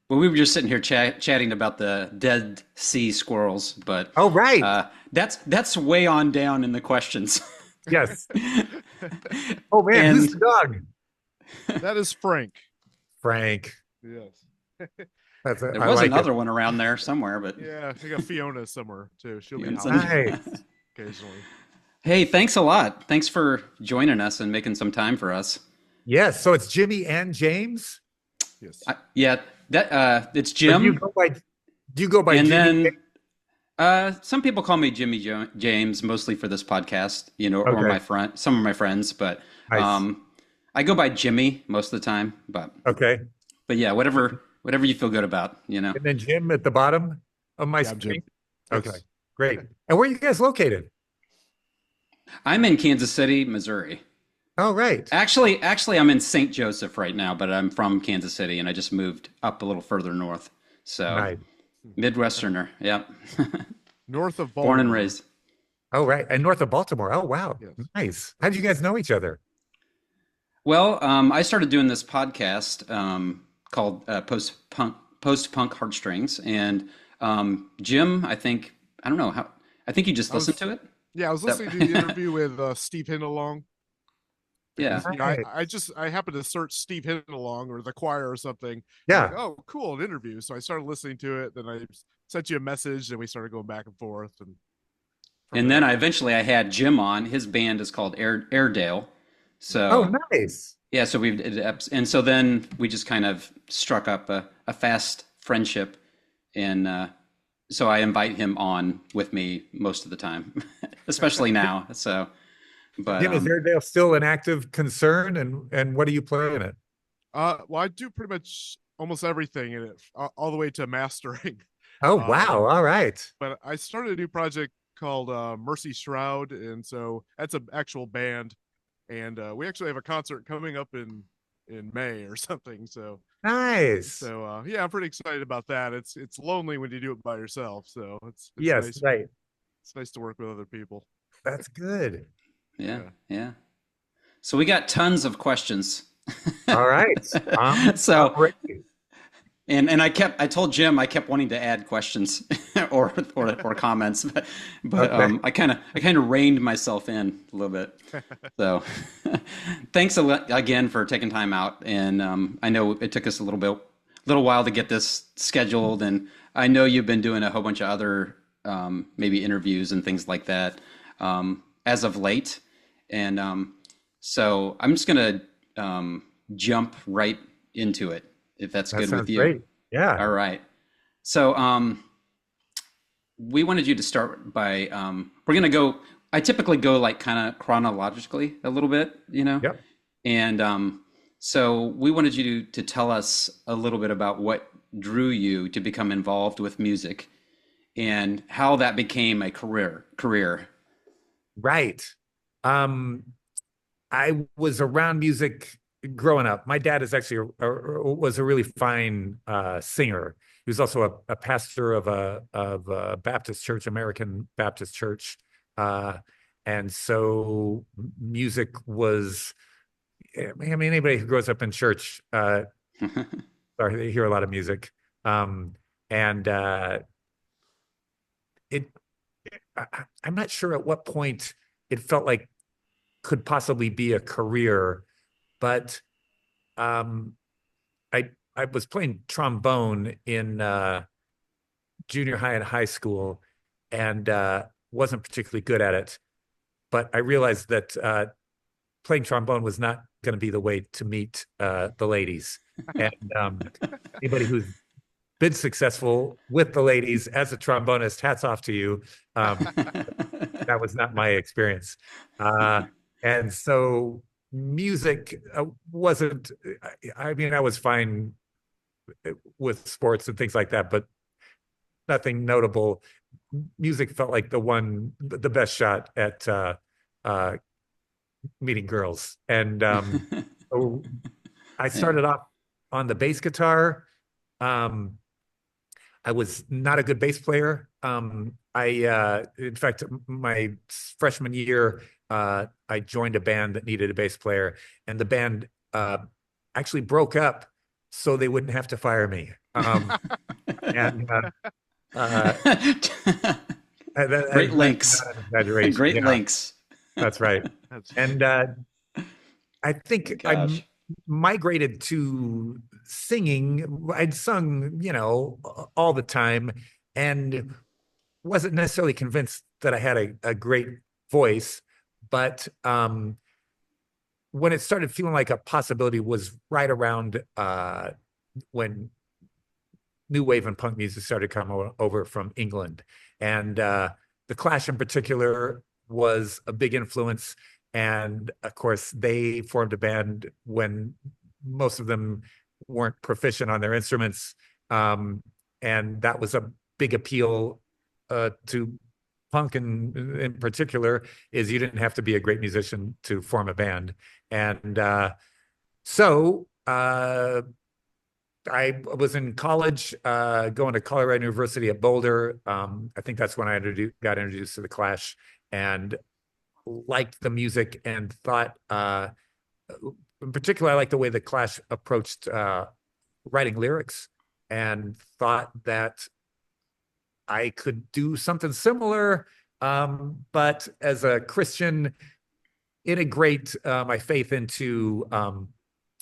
Well, we were just sitting here chatting about the Dead Sea squirrels, but Oh, right. that's way on down in the questions. Yes. Oh man, who's And the dog? That is Frank. Frank. Yes. there I was like it. another one around there somewhere, but Yeah, I got Fiona somewhere too. She'll be even howling some. Nice. occasionally. Hey, thanks a lot. Thanks for joining us and making some time for us. Yes. So it's Jimmy and James. Yes. Yeah, that it's Or do you Jim, go by do you go by and Jimmy? then some people call me James, mostly for this podcast, or Okay. some of my friends, but Nice. I go by Jimmy most of the time. Okay. But yeah, whatever you feel good about. And then Jim at the bottom of my Yeah, I'm Jim. screen. Okay. Yes. Great. And where are you guys located? I'm in Kansas City, Missouri. Oh, right. Actually, I'm in St. Joseph right now, but I'm from Kansas City, and I just moved up a little further north. So Nice. Midwesterner, yep. North of Born and Baltimore. raised. Oh, right. And north of Baltimore. Oh, wow. Yes. Nice. How did you guys know each other? Well, I started doing this podcast called Post Punk Heartstrings, and Jim, I don't know how. I think you just I listened was to it. yeah, I was listening to the That, interview with Steve Hindalong yeah. because I Right. I just I happened to search Steve Hindalong or the choir or something. I'm like, Yeah. oh, cool, an interview. So I started listening to it. Then I sent you a message, and we started going back and forth, and from And then there. I had Jim on. His band is called Airedale. Oh, So nice. yeah, so and so then we just kind of struck up a fast friendship, and so I invite him on with me most of the time, especially now. So, but Jim, is Airedale still an active concern? And what do you play in it? Well, I do pretty much almost everything in it, all the way to mastering. Oh, Um, wow. All right. but I started a new project called Mercy Shroud, and so that's an actual band, and we actually have a concert coming up in May or something. So Nice. yeah, I'm pretty excited about that. It's lonely when you do it by yourself, so it's Yes, nice. right. It's nice to work with other people. That's good. yeah, Yeah. yeah. So we got tons of questions. All right. I'm So ready. and I told Jim I kept wanting to add questions or comments, but Okay. I kind of reined myself in a little bit. So thanks again for taking time out, and I know it took us little while to get this scheduled, and I know you've been doing a whole bunch of other maybe interviews and things like that as of late, and so I'm just gonna jump right into it if that's That good with sounds you. great. Yeah. All right. So we wanted you to start by we're gonna go. I typically go like kind of chronologically a little bit. Yep. And so we wanted you to tell us a little bit about what drew you to become involved with music and how that became a career. Right. Um, I was around music growing up. My dad is actually was a really fine singer. He was also a pastor of a Baptist church, American Baptist church, uh, and so music was. I mean, anybody who grows up in church, sorry, they hear a lot of music, and it. I'm not sure at what point it felt like could possibly be a career, but um, I was playing trombone in junior high and high school, and wasn't particularly good at it. But I realized that playing trombone was not going to be the way to meet the ladies. And anybody who's been successful with the ladies as a trombonist, hats off to you. Um, that was not my experience. Uh, and so music wasn't, I mean, I was fine with sports and things like that, but nothing notable. Music felt like the best shot at uh, meeting girls. And so I Yeah. started off on the bass guitar. Um, I was not a good bass player. In fact, my freshman year, I joined a band that needed a bass player, and the band actually broke up so they wouldn't have to fire me. And uh, Great that's links. not an exaggeration. Great Yeah, links. that's right. That's And I think I Gosh. migrated to singing. I'd sung, all the time, and wasn't necessarily convinced that I had a great voice. But when it started feeling like a possibility was right around when new wave and punk music started coming over from England. And the Clash in particular was a big influence. And of course, they formed a band when most of them weren't proficient on their instruments. And that was a big appeal to punk in particular, is you didn't have to be a great musician to form a band. And so I was in college, going to Colorado University at Boulder. I think that's when I got introduced to the Clash and liked the music and thought, in particular, I liked the way the Clash approached writing lyrics, and thought that I could do something similar, but as a Christian, integrate my faith into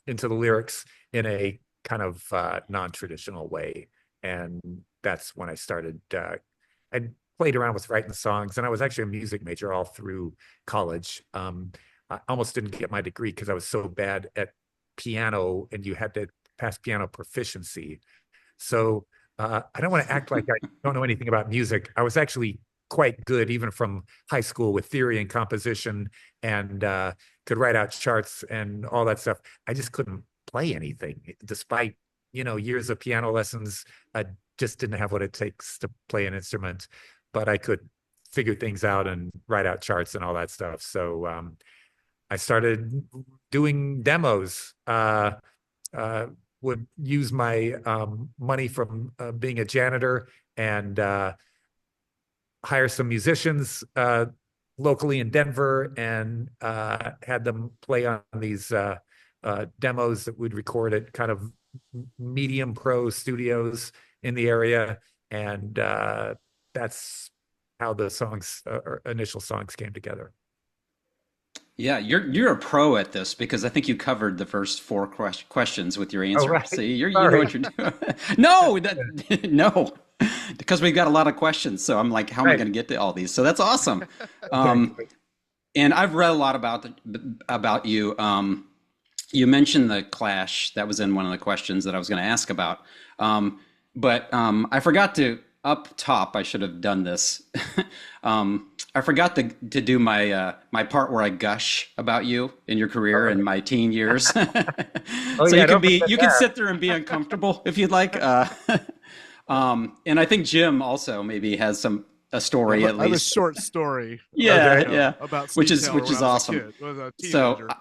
the lyrics in a kind of non-traditional way. And that's when I started. I played around with writing songs, and I was actually a music major all through college. I almost didn't get my degree because I was so bad at piano, and you had to pass piano proficiency. So I don't want to act like I don't know anything about music. I was actually quite good, even from high school, with theory and composition, and could write out charts and all that stuff. I just couldn't play anything, despite years of piano lessons. I just didn't have what it takes to play an instrument, but I could figure things out and write out charts and all that stuff. So I started doing demos. Would use my money from being a janitor and hire some musicians locally in Denver, and had them play on these demos that we'd record at kind of medium pro studios in the area. And that's how the songs, initial songs, came together. Yeah, you're a pro at this because I think you covered the first four questions with your Oh, answer. right. See, you know Sorry. what you're doing. No, no, because we've got a lot of questions. So I'm like, how am I Right. going to get to all these? So that's awesome. Um, Exactly. and I've read a lot about you. You mentioned the Clash. That was in one of the questions that I was going to ask about. But I forgot to up top. I should have done this. I forgot to do my part where I gush about you and your career and my teen years. Oh So yeah, don't forget you can that. sit there and be uncomfortable if you'd like. And I think Jim also maybe has a story at I have a least. short story. Yeah, Okay. yeah. About Which Steve is Taylor which when is I was a awesome. kid, was a So, teenager.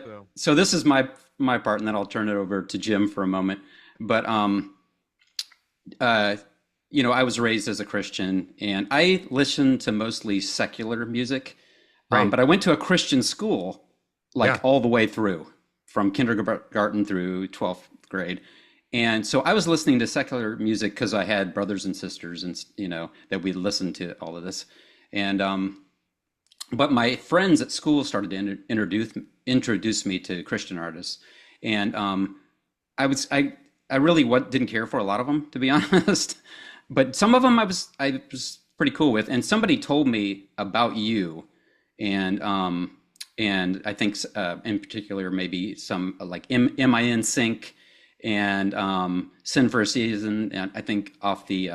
So so this is my part, and then I'll turn it over to Jim for a moment. But uh, I was raised as a Christian, and I listened to mostly secular music. Right. But I went to a Christian school, like Yeah. all the way through, from kindergarten through 12th grade. And so I was listening to secular music because I had brothers and sisters, and that we listened to all of this. And but my friends at school started to introduce me to Christian artists, and I really didn't care for a lot of them, to be honest, but some of them I was pretty cool with. And somebody told me about you, and I think in particular maybe some like MIN Sync and Sin for a Season, and I think off the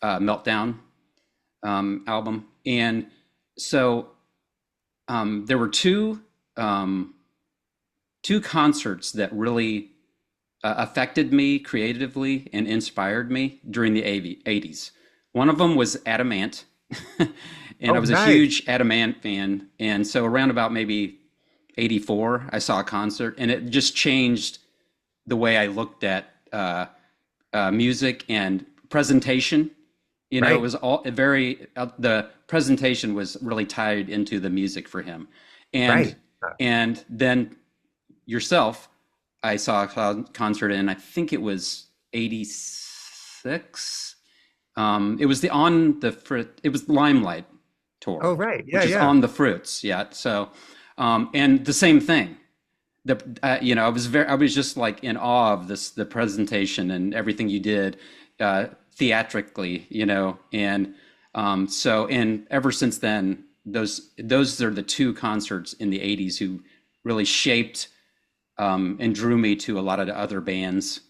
Meltdown album. And so there were two concerts that really affected me creatively and inspired me during the 80s. One of them was Adamant, and I Oh, was a nice. huge Adamant fan. And so around about maybe 84, I saw a concert, and it just changed the way I looked at music and presentation. It Right. was all very, the presentation was really tied into the music for him. And Right. and then yourself, I saw a concert in, I think it was 86. It was it was Limelight Oh, tour, right. Yeah, which is yeah. on the Fruits. Yeah. So, and the same thing. I was just like in awe of the presentation and everything you did, theatrically, and ever since then, those are the two concerts in the 80s who really shaped, and drew me to a lot of the other bands,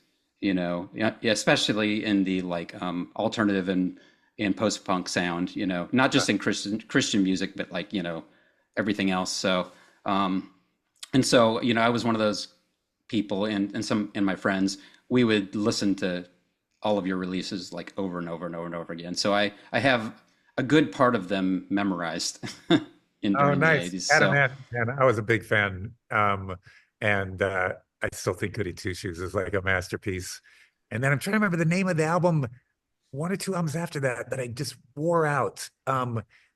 yeah, especially in the like, alternative and post punk sound, not Uh, just in Christian music, but like, everything else. So, and so, I was one of those people, and my friends, we would listen to all of your releases like over and over and over and over again. So I have a good part of them memorized in Oh, during the nice. 80s. Adam So Ant, man, I was a big fan. And I still think Goody Two Shoes is like a masterpiece. And then I'm trying to remember the name of the album, one or two albums after that that I just wore out.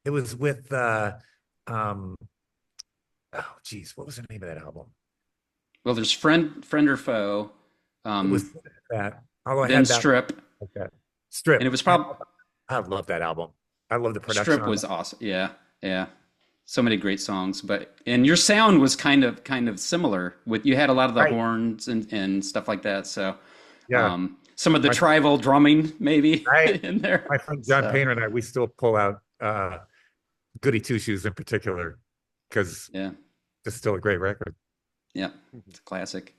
It was with um oh geez, what was the name of that album? well, there's friend or foe, It was um, that. Although I then had that strip, like that. and it Strip. was Man, probably I love that album. I love the production strip on was that. awesome. Yeah, yeah. So many great songs, and your sound was kind of similar with, you had a lot of the Right. horns and stuff like that. So, Yeah. some of the My tribal drumming maybe right. in there. My friend John So Painter and I, we still pull out Goody Two Shoes in particular because yeah, it's still a great record. yeah, it's a classic.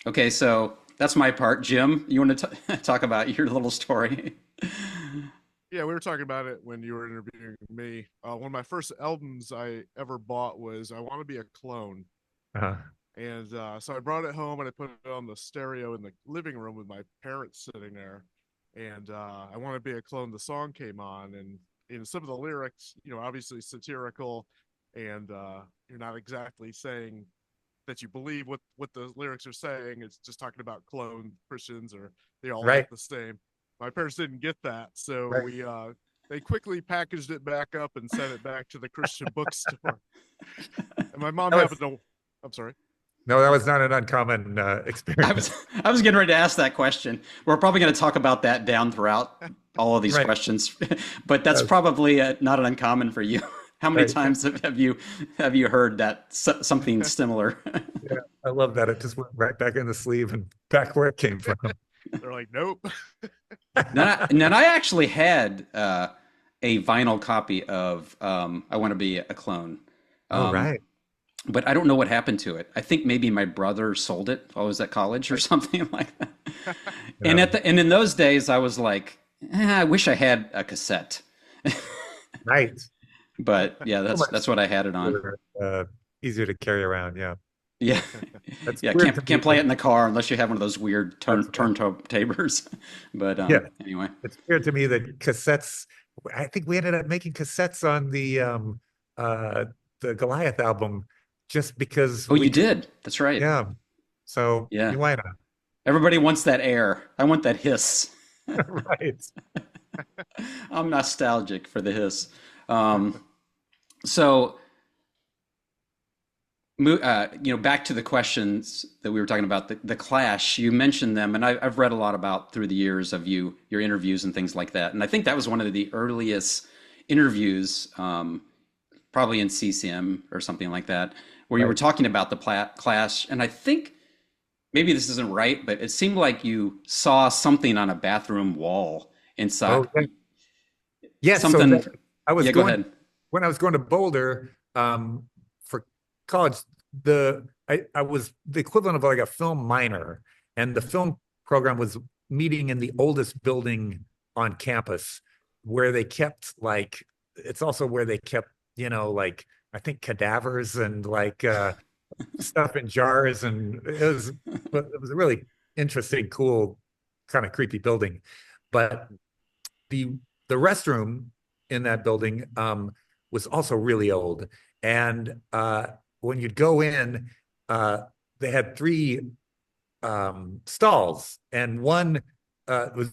Okay, so that's my part. Jim, you want to talk about your little story? Yeah, we were talking about it when you were interviewing me. One of my first albums I ever bought was "I Want to Be a Clone," Uh, and so I brought it home and I put it on the stereo in the living room with my parents sitting there. And "I Want to Be a Clone," the song came on, and some of the lyrics, obviously satirical, and you're not exactly saying that you believe what the lyrics are saying. It's just talking about clone Christians, or they all look right, the same. My parents didn't get that, so right. they quickly packaged it back up and sent it back to the Christian bookstore. And my mom That happened was to, I'm sorry. no, that was not an uncommon I was experience. I was getting ready to ask that question. We're probably going to talk about that down throughout all of these Right, questions, but that's uh, probably, not an uncommon for you. How many right. times have you heard that, something similar? Yeah, I love that. It just went right back in the sleeve and back where it came from. They're like, nope. And then I actually had, a vinyl copy of, "I Want to Be a Clone," Oh, um, right. but I don't know what happened to it. I think maybe my brother sold it while I was at college or something like that. And Yeah, and in those days, I was like, I wish I had a cassette. right. But yeah, So that's much what I had it on. easier, easier to carry around. Yeah, Yeah, that's yeah. weird to Can't me. play it in the car unless you have one of those weird turntabers. But Yeah, anyway. it's weird to me that cassettes. I think we ended up making cassettes on uh the Goliath album just because Oh, we you could. did. That's right. Yeah. So Yeah. why not? Everybody wants that air. I want that hiss. Right. I'm nostalgic for the hiss. Um, so, back to the questions that we were talking about, the Clash. You mentioned them, and I've read a lot about through the years of your interviews and things like that. And I think that was one of the earliest interviews, probably in CCM or something like that, where you were Right. talking about the Clash. And I think maybe this isn't right, but it seemed like you saw something on a bathroom wall inside. Oh, yeah. Yes. So Something. I was Yeah, go going ahead. when I was going to Boulder for college. I was the equivalent of like a film minor, and the film program was meeting in the oldest building on campus, where they kept like it's also where they kept like I think cadavers and like stuff in jars, and it was a really interesting, cool, kind of creepy building, but the the restroom in that building was also really old. And when you'd go in, uh, they had three stalls, and one was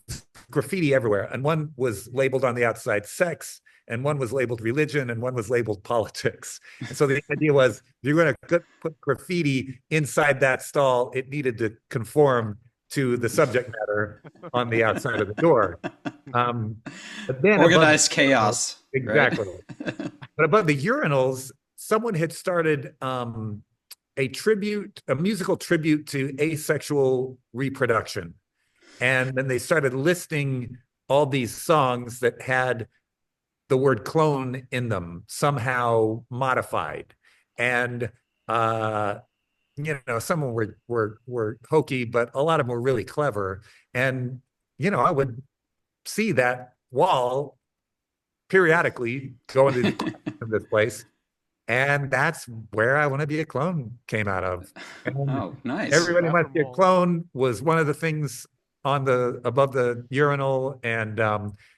graffiti everywhere, and one was labeled on the outside sex, and one was labeled religion, and one was labeled politics. And so the idea was, if you're going to put graffiti inside that stall, it needed to conform to the subject matter on the outside of the door. But then Organized chaos. Exactly. Right? But above the urinals, someone had started a musical tribute to asexual reproduction. And then they started listing all these songs that had the word clone in them, somehow modified. And some of them were hokey, but a lot of them were really clever. And I would see that wall periodically going to this place, and that's where I Want to Be a Clone came out of. And oh, nice. Everybody Must Be a Clone was one of the things on above the urinal, and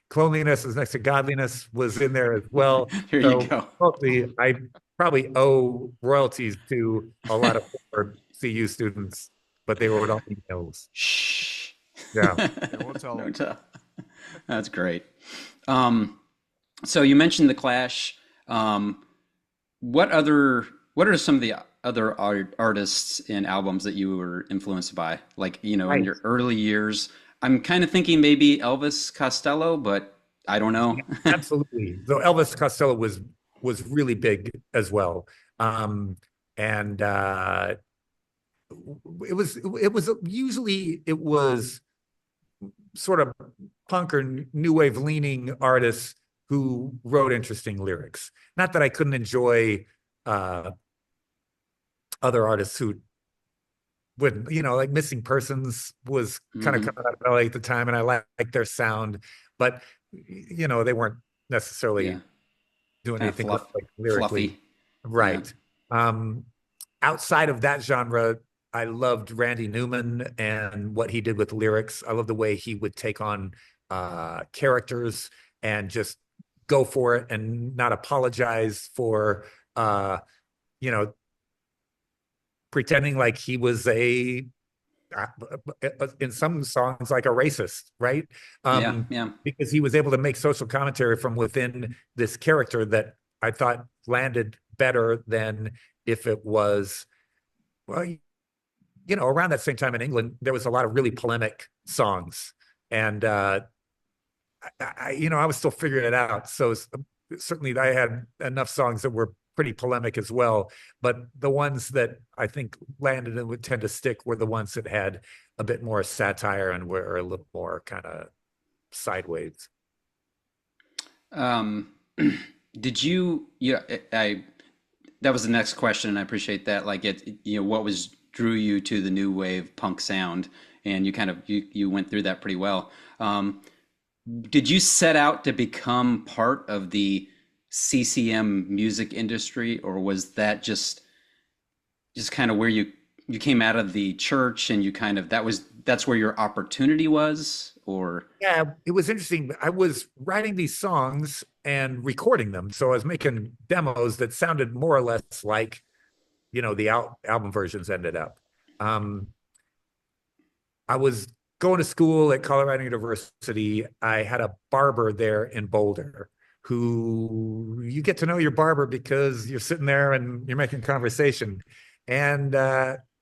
cleanliness is next to godliness was in there as well. Here you go. Mostly, I probably owe royalties to a lot of CU students, but they were all emails. Shh. Yeah. Won't tell Don't tell. That's great. So you mentioned the Clash. What are some of the other artists and albums that you were influenced by? Like, Right. in your early years, I'm kind of thinking maybe Elvis Costello, but I don't know. Absolutely. So Elvis Costello was really big as well. And it was sort of punk or new wave leaning artists who wrote interesting lyrics. Not that I couldn't enjoy other artists who wouldn't, like Missing Persons was kind of coming out of LA at the time, and I liked their sound, but they weren't necessarily Yeah. doing Kind of anything like lyrically. fluffy. Right. Outside of that genre, I loved Randy Newman and what he did with lyrics. I love the way he would take on characters and just go for it and not apologize for pretending like he was in some songs like a racist, right? Yeah. Because he was able to make social commentary from within this character that I thought landed better than if it was, well, around that same time in England, there was a lot of really polemic songs, and I was still figuring it out. So certainly I had enough songs that were pretty polemic as well, but the ones that I think landed and would tend to stick were the ones that had a bit more satire and were a little more kind of sideways. Did you? Yeah, that was the next question, and I appreciate that. Like what drew you to the new wave punk sound, and you went through that pretty well. Did you set out to become part of the CCM music industry, or was that just kind of where you came out of the church and that's where your opportunity was? Or yeah, it was interesting. I was writing these songs and recording them, so I was making demos that sounded more or less like the album versions ended up. I was going to school at Colorado University. I had a barber there in Boulder who you get to know your barber because you're sitting there and you're making conversation. And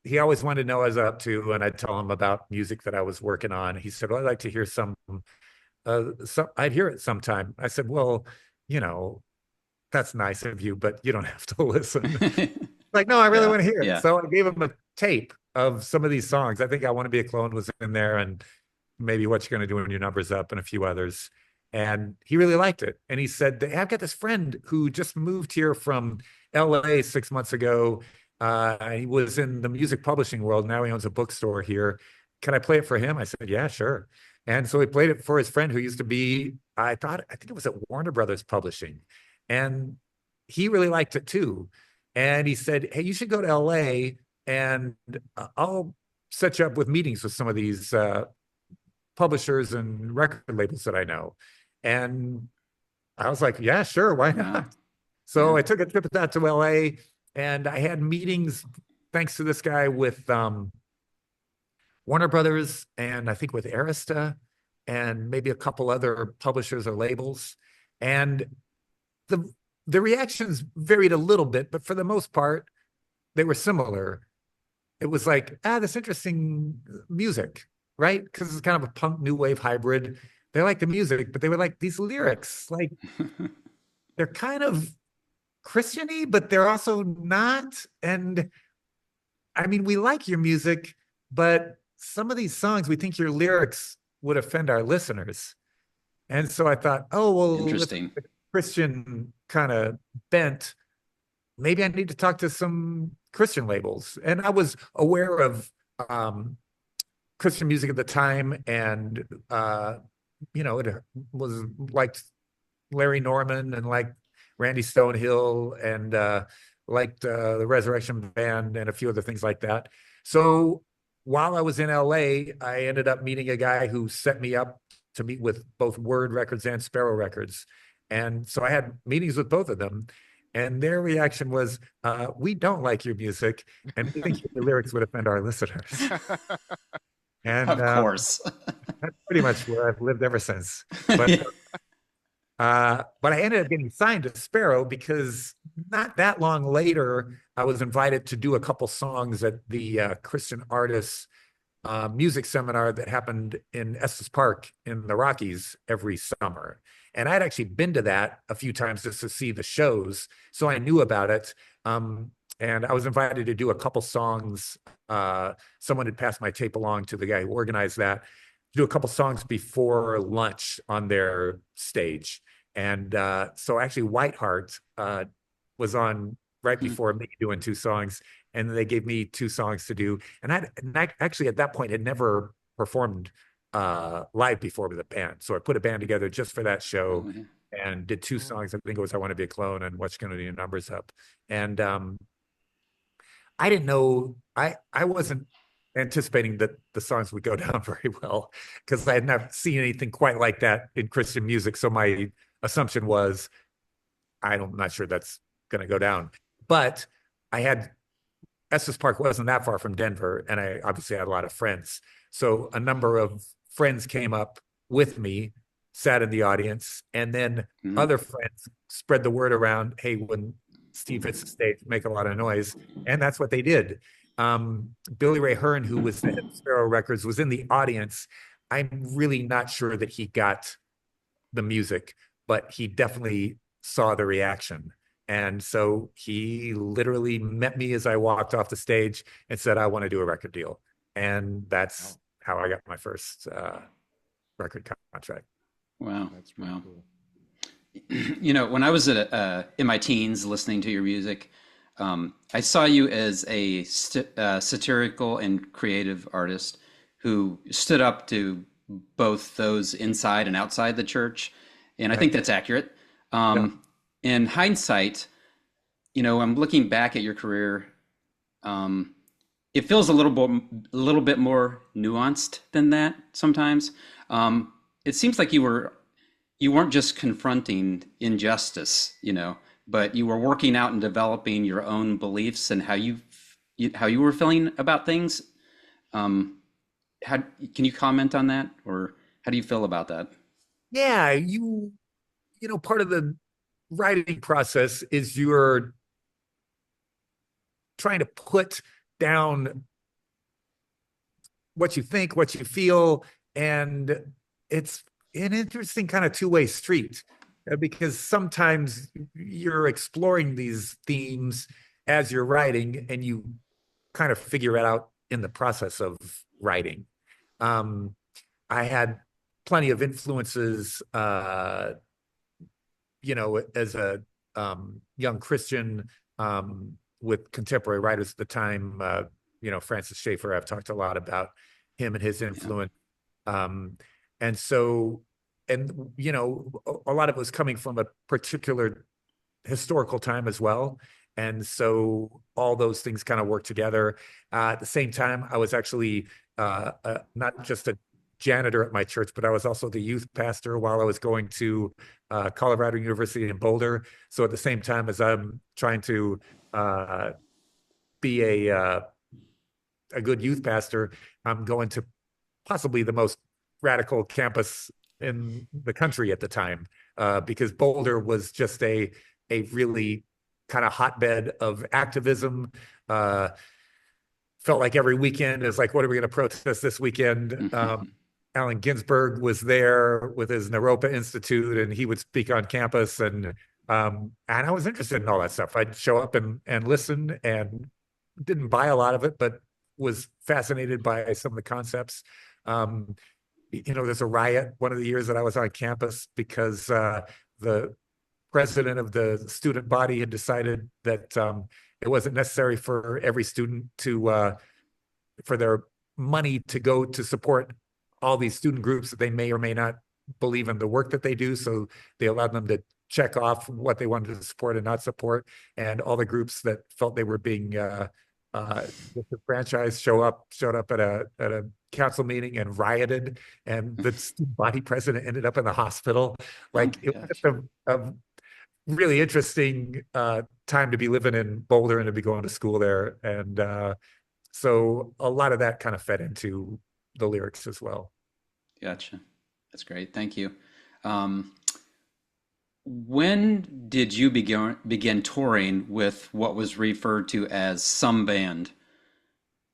he always wanted to know what I was up to, and I'd tell him about music that I was working on. He said, well, I'd like to hear some I'd hear it sometime. I said, well, that's nice of you, but you don't have to listen. Like, no, I really want to hear it. Yeah. So I gave him a tape of some of these songs. I think I Want to Be a Clone was in there, and maybe What You're Gonna Do When Your Number's Up, and a few others. And he really liked it. And he said, I've got this friend who just moved here from LA 6 months ago. He was in the music publishing world. Now he owns a bookstore here. Can I play it for him? I said, yeah, sure. And so he played it for his friend who used to be, I think it was at Warner Brothers Publishing. And he really liked it too. And he said, hey, you should go to LA and I'll set you up with meetings with some of these publishers and record labels that I know. And I was like, yeah, sure, why not? So I took a trip out to LA, and I had meetings, thanks to this guy, with Warner Brothers, and I think with Arista, and maybe a couple other publishers or labels. And the the reactions varied a little bit, but for the most part, they were similar. It was like, this interesting music, right? Because it's kind of a punk new wave hybrid. They like the music, but they were like, these lyrics, like they're kind of Christiany, but they're also not. And I mean, we like your music, but some of these songs, we think your lyrics would offend our listeners. And so I thought, oh, well, if Interesting. the Christian kind of bent, maybe I need to talk to some Christian labels. And I was aware of Christian music at the time, and it was like Larry Norman and like Randy Stonehill and liked the Resurrection Band and a few other things like that. So while I was in LA, I ended up meeting a guy who set me up to meet with both Word Records and Sparrow Records. And so I had meetings with both of them. And their reaction was, we don't like your music, and we think your lyrics would offend our listeners. And Of course. that's pretty much where I've lived ever since. But I ended up getting signed to Sparrow because not that long later, I was invited to do a couple songs at the Christian Artists music seminar that happened in Estes Park in the Rockies every summer. And I'd actually been to that a few times just to see the shows, so I knew about it. And I was invited to do a couple songs. Someone had passed my tape along to the guy who organized that, to do a couple songs before lunch on their stage. And so actually Whiteheart was on right before me doing two songs, and they gave me two songs to do. And I actually at that point had never performed live before with a band. So I put a band together just for that show and did two songs. I think it was I Want to Be a Clone and What's Gonna Do Your Numbers Up. And I didn't know, I wasn't anticipating that the songs would go down very well, because I had never seen anything quite like that in Christian music. So my assumption was, I'm not sure that's going to go down. But Estes Park wasn't that far from Denver, and I obviously had a lot of friends. So a number of friends came up with me, sat in the audience, and then other friends spread the word around, hey, when Steve hits the stage, make a lot of noise. And that's what they did. Billy Ray Hearn, who was the head of Sparrow Records, was in the audience. I'm really not sure that he got the music, but he definitely saw the reaction. And so he literally met me as I walked off the stage and said, I want to do a record deal. And that's how I got my first record contract. Wow. That's really cool. When I was in my teens listening to your music, I saw you as a satirical and creative artist who stood up to both those inside and outside the church. And I think that's accurate. In hindsight, I'm looking back at your career. It feels a little bit more nuanced than that sometimes. It seems like you weren't just confronting injustice, but you were working out and developing your own beliefs and how you were feeling about things. Can you comment on that, or how do you feel about that? Yeah, part of the writing process is you're trying to put down what you think, what you feel, and it's an interesting kind of two-way street, because sometimes you're exploring these themes as you're writing, and you kind of figure it out in the process of writing. I had plenty of influences, as a young Christian, with contemporary writers at the time. Francis Schaeffer, I've talked a lot about him and his influence. And so, a lot of it was coming from a particular historical time as well. And so all those things kind of work together. At the same time, I was actually not just a janitor at my church, but I was also the youth pastor while I was going to Colorado University in Boulder. So at the same time as I'm trying to be a good youth pastor, I'm going to possibly the most radical campus in the country at the time, because Boulder was just a really kind of hotbed of activism. Uh, Felt like every weekend is like, what are we going to protest this weekend? Allen Ginsberg was there with his Naropa Institute, and he would speak on campus, and I was interested in all that stuff. I'd show up and listen, and didn't buy a lot of it, but was fascinated by some of the concepts. There's a riot one of the years that I was on campus because the president of the student body had decided that it wasn't necessary for every student to for their money to go to support all these student groups that they may or may not believe in the work that they do. So they allowed them to check off what they wanted to support and not support. And all the groups that felt they were being disenfranchised showed up at a council meeting and rioted. And the student body president ended up in the hospital. Like, it was just a really interesting time to be living in Boulder and to be going to school there. And so a lot of that kind of fed into the lyrics as well. Gotcha. That's great. Thank you. When did you begin touring with what was referred to as some band?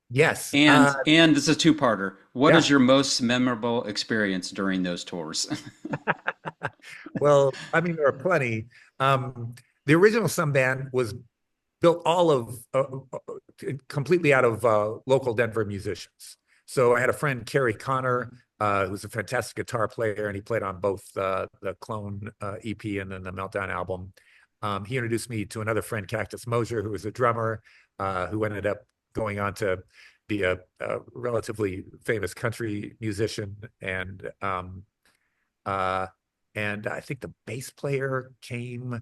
Yes. And this is a two-parter. What Yeah. is your most memorable experience during those tours? Well, I mean, there are plenty. The original Some Band was built all of completely out of local Denver musicians. So I had a friend, Kerry Connor, who's a fantastic guitar player, and he played on both the Clone EP and then the Meltdown album. He introduced me to another friend, Cactus Mosier, who was a drummer, who ended up going on to be a relatively famous country musician. And I think the bass player came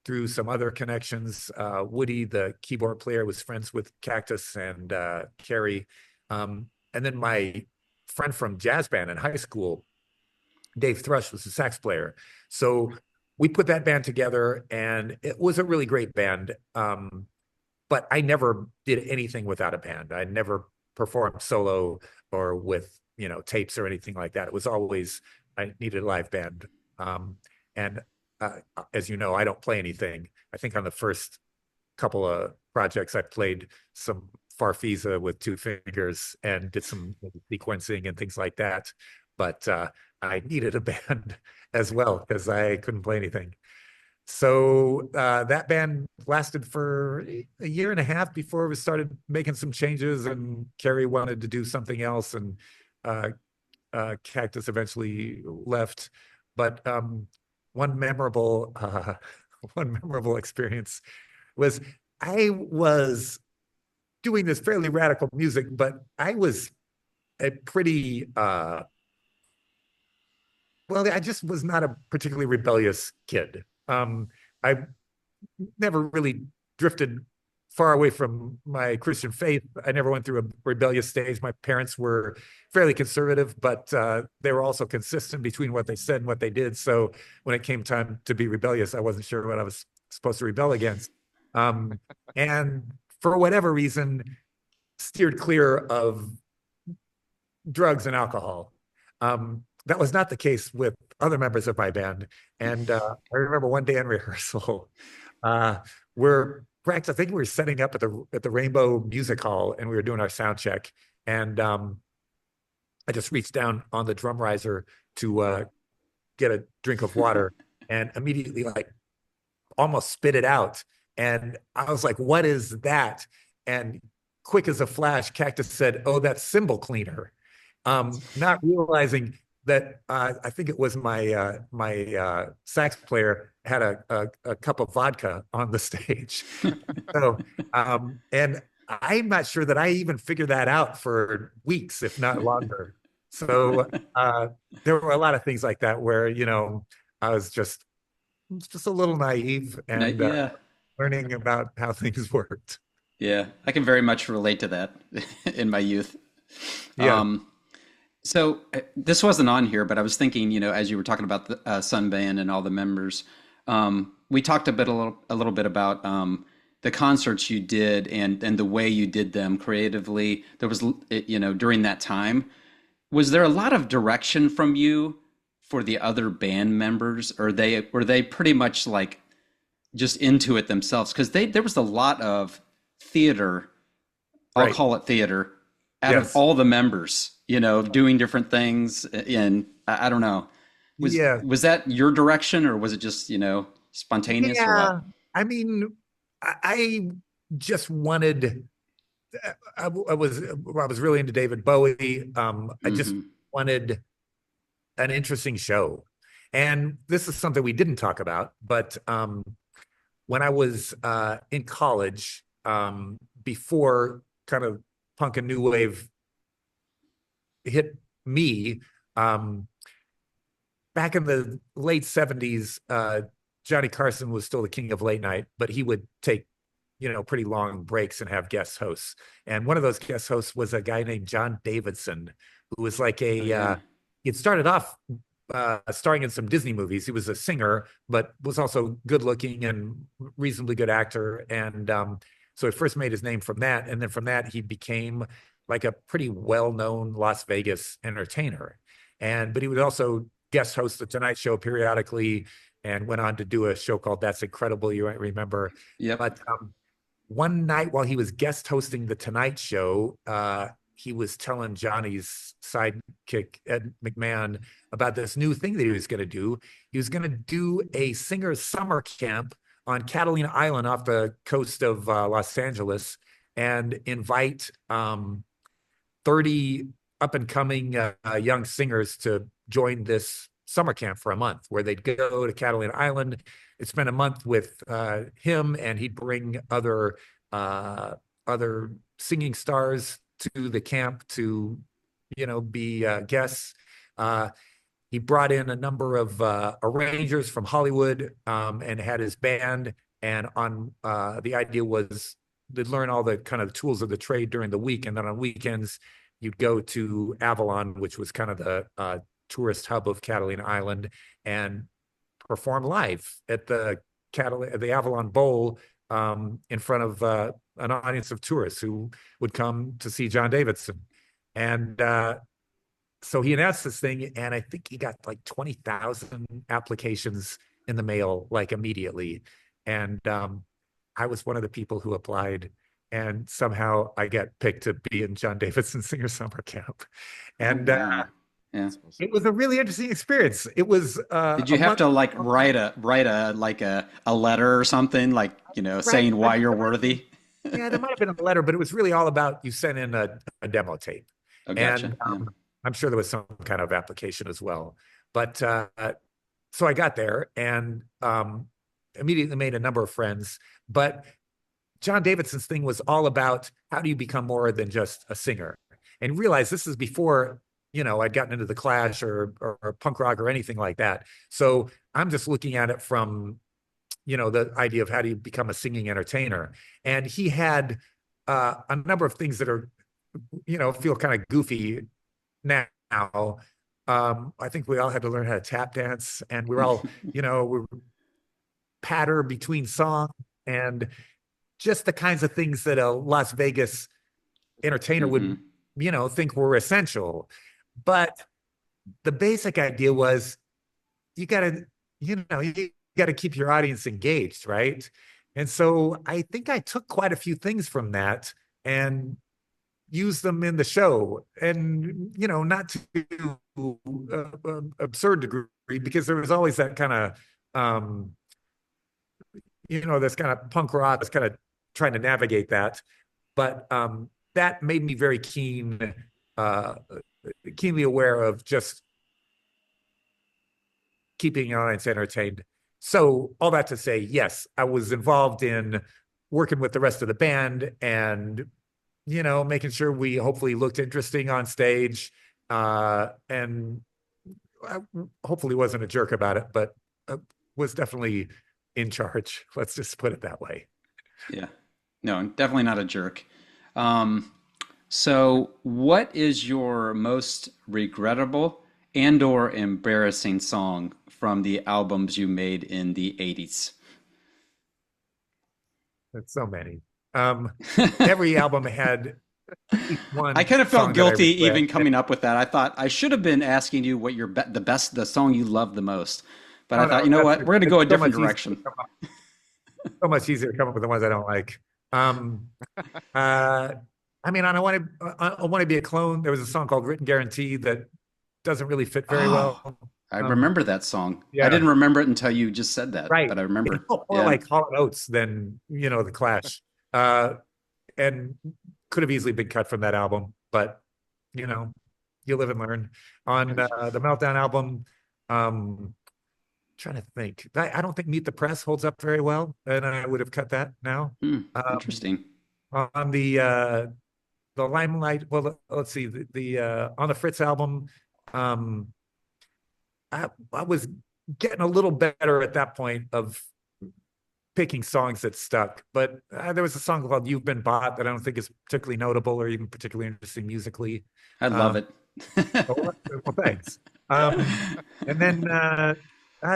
through some other connections. Woody, the keyboard player, was friends with Cactus and Kerry. And then my friend from jazz band in high school, Dave Thrush, was the sax player. So we put that band together, and it was a really great band. But I never did anything without a band. I never performed solo or with, tapes or anything like that. It was always, I needed a live band. And as you know, I don't play anything. I think on the first couple of projects, I played some Farfisa with two fingers and did some sequencing and things like that. But I needed a band as well because I couldn't play anything. So that band lasted for a year and a half before we started making some changes, and Kerry wanted to do something else, and Cactus eventually left. But one memorable experience was I was doing this fairly radical music, but I was a pretty I just was not a particularly rebellious kid. I never really drifted far away from my Christian faith. I never went through a rebellious stage. My parents were fairly conservative, but they were also consistent between what they said and what they did. So when it came time to be rebellious, I wasn't sure what I was supposed to rebel against. And for whatever reason, steered clear of drugs and alcohol. That was not the case with other members of my band. And I remember one day in rehearsal, I think we were setting up at the Rainbow Music Hall, and we were doing our sound check. And I just reached down on the drum riser to get a drink of water, and immediately almost spit it out. And I was like, "What is that?" And quick as a flash, Cactus said, "Oh, that's cymbal cleaner." Not realizing that I think it was my sax player had a cup of vodka on the stage. So, and I'm not sure that I even figured that out for weeks, if not longer. So there were a lot of things like that where, I was just a little naive and Yeah. learning about how things worked. Yeah, I can very much relate to that in my youth. Yeah. So this wasn't on here, but I was thinking, as you were talking about the Sun Band and all the members, we talked a little bit about the concerts you did and the way you did them creatively. There was, during that time, was there a lot of direction from you for the other band members, or they were they pretty much like just into it themselves? Because they there was a lot of theater, I'll Right. call it theater, out of Yes. all the members, doing different things. And I don't know, Yeah. was that your direction, or was it just, spontaneous, or what? Yeah. I mean, I just wanted, I was really into David Bowie. I just Hmm. wanted an interesting show. And this is something we didn't talk about, but when I was in college, before kind of punk and new wave hit me, um, back in the late 70s, Johnny Carson was still the king of late night, but he would take, pretty long breaks and have guest hosts. And one of those guest hosts was a guy named John Davidson, who was like Oh yeah. he had started off starring in some Disney movies. He was a singer, but was also good looking and reasonably good actor. And so he first made his name from that. And then from that, he became like a pretty well known Las Vegas entertainer. But he would also guest host the Tonight Show periodically and went on to do a show called That's Incredible. You might remember. Yep. But one night while he was guest hosting the Tonight Show, he was telling Johnny's sidekick, Ed McMahon, about this new thing that he was going to do. He was going to do a singer's summer camp on Catalina Island off the coast of Los Angeles and invite 30 up and coming young singers to join this summer camp for a month where they'd go to Catalina Island. They'd spend a month with him, and he'd bring other singing stars to the camp to, be guests. Uh, he brought in a number of arrangers from Hollywood and had his band. And on the idea was they'd learn all the kind of tools of the trade during the week, and then on weekends you'd go to Avalon, which was kind of the tourist hub of Catalina Island, and perform live at the Avalon Bowl in front of an audience of tourists who would come to see John Davidson. And so he announced this thing, and I think he got like 20,000 applications in the mail like immediately. And I was one of the people who applied, and somehow I get picked to be in John Davidson Singer Summer Camp. Oh And wow. Yeah. That's awesome. it was a really interesting experience. It was Did a you have month. to like write a like a letter or something, like, Right. saying why you're worthy? Yeah, there might have been a letter, but it was really all about you sent in a demo tape. Oh, gotcha. And Yeah. I'm sure there was some kind of application as well. But so I got there and immediately made a number of friends. But John Davidson's thing was all about how do you become more than just a singer, and realize this is before, I'd gotten into the Clash or punk rock or anything like that. So I'm just looking at it from, the idea of how do you become a singing entertainer. And he had a number of things that are, feel kind of goofy now. I think we all had to learn how to tap dance, and we're all, we're patter between songs and just the kinds of things that a Las Vegas entertainer would, Hmm. think were essential. But the basic idea was you got to, you got to keep your audience engaged, right? And so I think I took quite a few things from that and used them in the show, and not to absurd degree, because there was always that kind of this kind of punk rock, that's kind of trying to navigate that. But that made me very uh, keenly aware of just keeping your audience entertained. So all that to say, yes, I was involved in working with the rest of the band and, making sure we hopefully looked interesting on stage. And I hopefully wasn't a jerk about it, but was definitely in charge. Let's just put it that way. Yeah. No, definitely not a jerk. Um, so what is your most regrettable and or embarrassing song from the albums you made in the 80s? That's so many. Um, every album had at least I one kind of felt song that I guilty regret. even coming up with that. I thought I should have been asking you what the song you love the most. But I Oh thought, no, you know that's what? We're going to it's go a so different much easier to direction. come up, so much easier to come up with the ones I don't like. Um, uh, I mean, on I want to be a clone. There was a song called "Written Guarantee" that doesn't really fit very well. Oh, I Um, remember that song. I yeah, didn't remember it until you just said that, right. but I It's remember. more Yeah. like Hall and Oates than the Clash, uh, and could have easily been cut from that album. But you know, you live and learn. On the Meltdown album, um, trying to think. I don't think Meet the Press holds up very well, and I would have cut that now. Hmm, Um, interesting. on the Limelight, well, let's see, the on the Fritz album, um, I was getting a little better at that point of picking songs that stuck. But there was a song called "You've Been Bought" that I don't think is particularly notable or even particularly interesting musically. I love Um, it. well, thanks. And then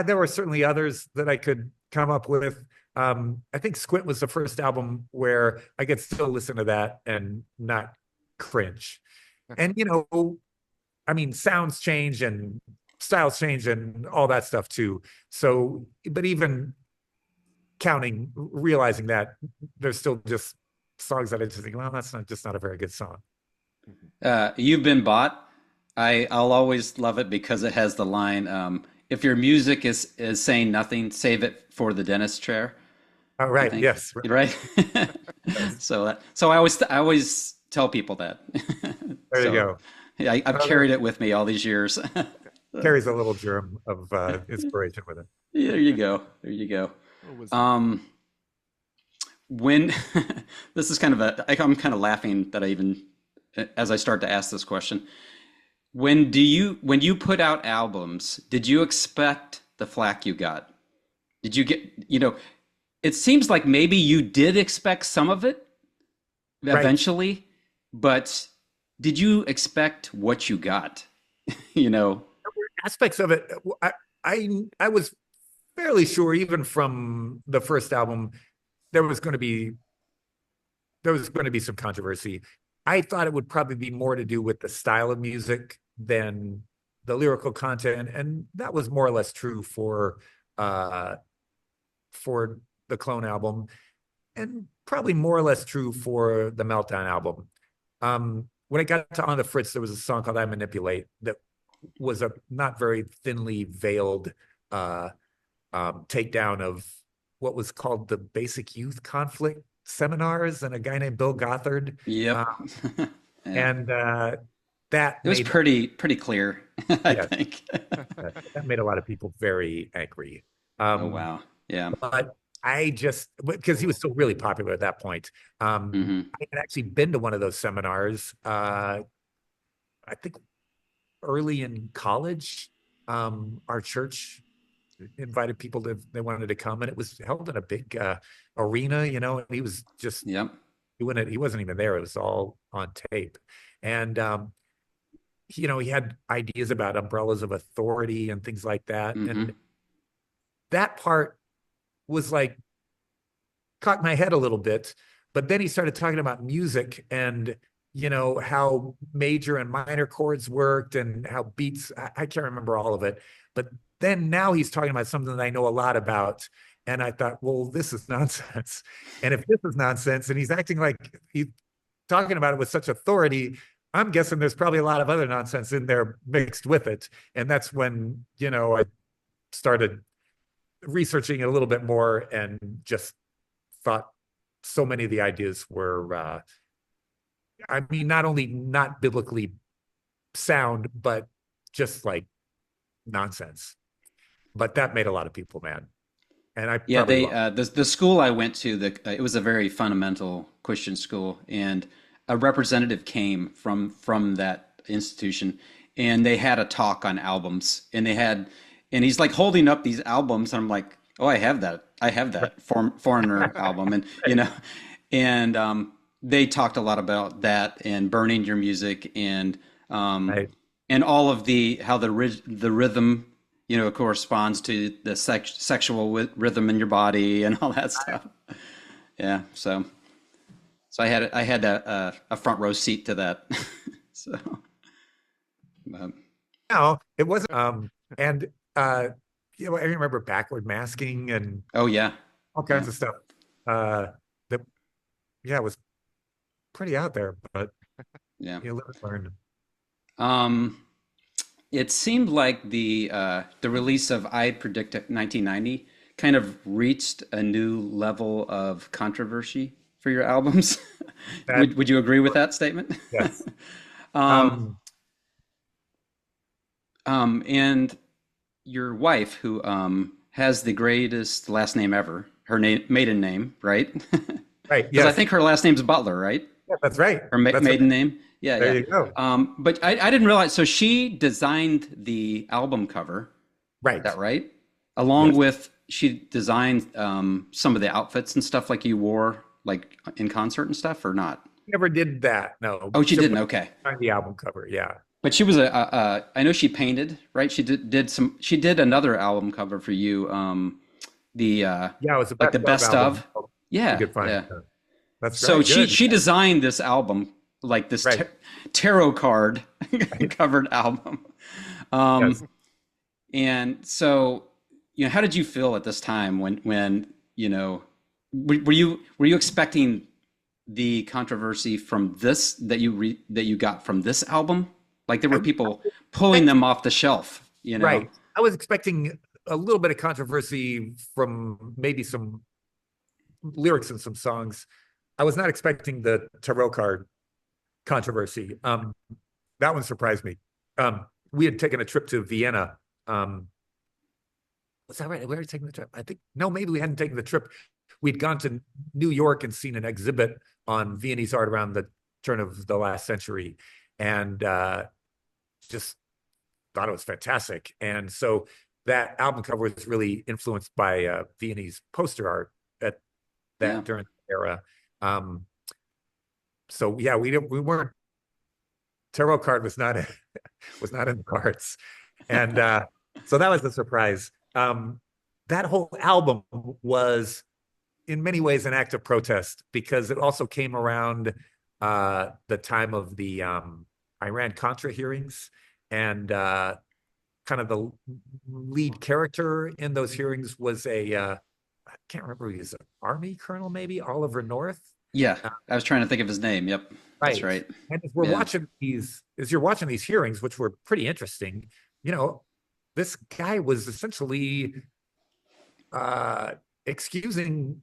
there were certainly others that I could come up with. I think Squint was the first album where I could still listen to that and not cringe. And I mean, sounds change and styles change and all that stuff too. So, but even realizing that there's still just songs that I just think, well, that's not just not a very good song. You've been bought. I'll always love it because it has the line, if your music is saying nothing, save it for the dentist chair. All I right. think, Yes. right? Yes. So I always tell people that. There you So go. yeah, I've There carried it with me all these years. carries a little germ of inspiration with it. Yeah, there you go. There you go. Oh, wisdom. Um, when this is kind of I'm kind of laughing that I even as I start to ask this question. When you put out albums, did you expect the flack you got? Did you get, it seems like maybe you did expect some of it Right. eventually, but did you expect what you got? You know, Aspects of it, I I was fairly sure, even from the first album, there was going to be some controversy. I thought it would probably be more to do with the style of music than the lyrical content, and that was more or less true uh, for the Clone album, and probably more or less true for the Meltdown album. When it got to On the Fritz, there was a song called "I Manipulate" that was a not very thinly veiled uh, takedown of what was called the Basic Youth Conflict seminars, and a guy named Bill Gothard. Uh, yep. Yeah. and that It was made pretty clear, I yeah, think. that made a lot of people very angry. Oh Um, wow. Yeah. but I just because he was still really popular at that point. Hmm. I had actually been to one of those seminars. I think early in college. Our church invited people they wanted to come, and it was held in a big arena, and he was just Yep. doing it. He wasn't even there. It was all on tape. And he had ideas about umbrellas of authority and things like that. And Hmm. that part was like caught my head a little bit. But then he started talking about music and how major and minor chords worked and how beats. I can't remember all of it, but then now he's talking about something that I know a lot about. And I thought, well, this is nonsense. And if this is nonsense, and he's acting like he's talking about it with such authority, I'm guessing there's probably a lot of other nonsense in there mixed with it. And that's when, I started researching a little bit more and just thought so many of the ideas were, I mean, not only not biblically sound, but just like nonsense. But that made a lot of people mad. And I Yeah, probably they lost. the school I went to, it was a very fundamental Christian school, and a representative came from that institution, and they had a talk on albums, and he's like holding up these albums, and I'm like, oh, I have that Foreigner album, and and they talked a lot about that and burning your music um, Right. and all of how the rhythm corresponds to the sexual rhythm in your body and all that stuff. Yeah. So I had a front row seat to that. So, but, No, it wasn't. And I remember backward masking and oh yeah, all yeah, kinds of stuff. That yeah, it was pretty out there, but yeah. you live and learn. Um, it seemed like the release of I Predict 1990 kind of reached a new level of controversy for your albums. That Would you agree with that statement? yes. Um, Um, and your wife, who has the greatest last name ever, her name, maiden name, right? right. Because I Yes. think her last name's Butler, right? Yeah, that's right. Her That's right. maiden name. Yeah, There yeah. you go. But I didn't realize. So she designed the album cover. Is Right. that right? Along Yes. with she designed some of the outfits and stuff like you wore like in concert and stuff, or not? Never did that. No. Oh, she So didn't. Okay. find the album cover. Yeah. But she was I know she painted, right? She did another album cover for you. The Yeah, it was a like the best of best album. of. You Yeah, could find. yeah. That's So right. Good. she designed this album, like this Right. tarot card Right. covered album. Um, Yes. and so, how did you feel at this time when were you expecting the controversy from this that you got from this album? Like there I were was people pulling them off the shelf, you know? right. I was expecting a little bit of controversy from maybe some lyrics in some songs. I was not expecting the tarot card controversy. That one surprised me. We had taken a trip to Vienna. Was that right? We were taking the trip. I think no, maybe we hadn't taken the trip. We'd gone to New York and seen an exhibit on Viennese art around the turn of the last century, and just thought it was fantastic. And so that album cover was really influenced by Viennese poster art at Yeah. that during the era. Um, so yeah, we weren't tarot card was not was not in the cards, and so that was the surprise. That whole album was in many ways an act of protest because it also came around the time of the Iran Contra hearings, and kind of the lead character in those hearings was I can't remember, he was an army colonel, maybe Oliver North. Yeah. Uh, I was trying to think of his name. Yep. That's right. right. And as we're Yeah. watching as you're watching these hearings, which were pretty interesting, this guy was essentially excusing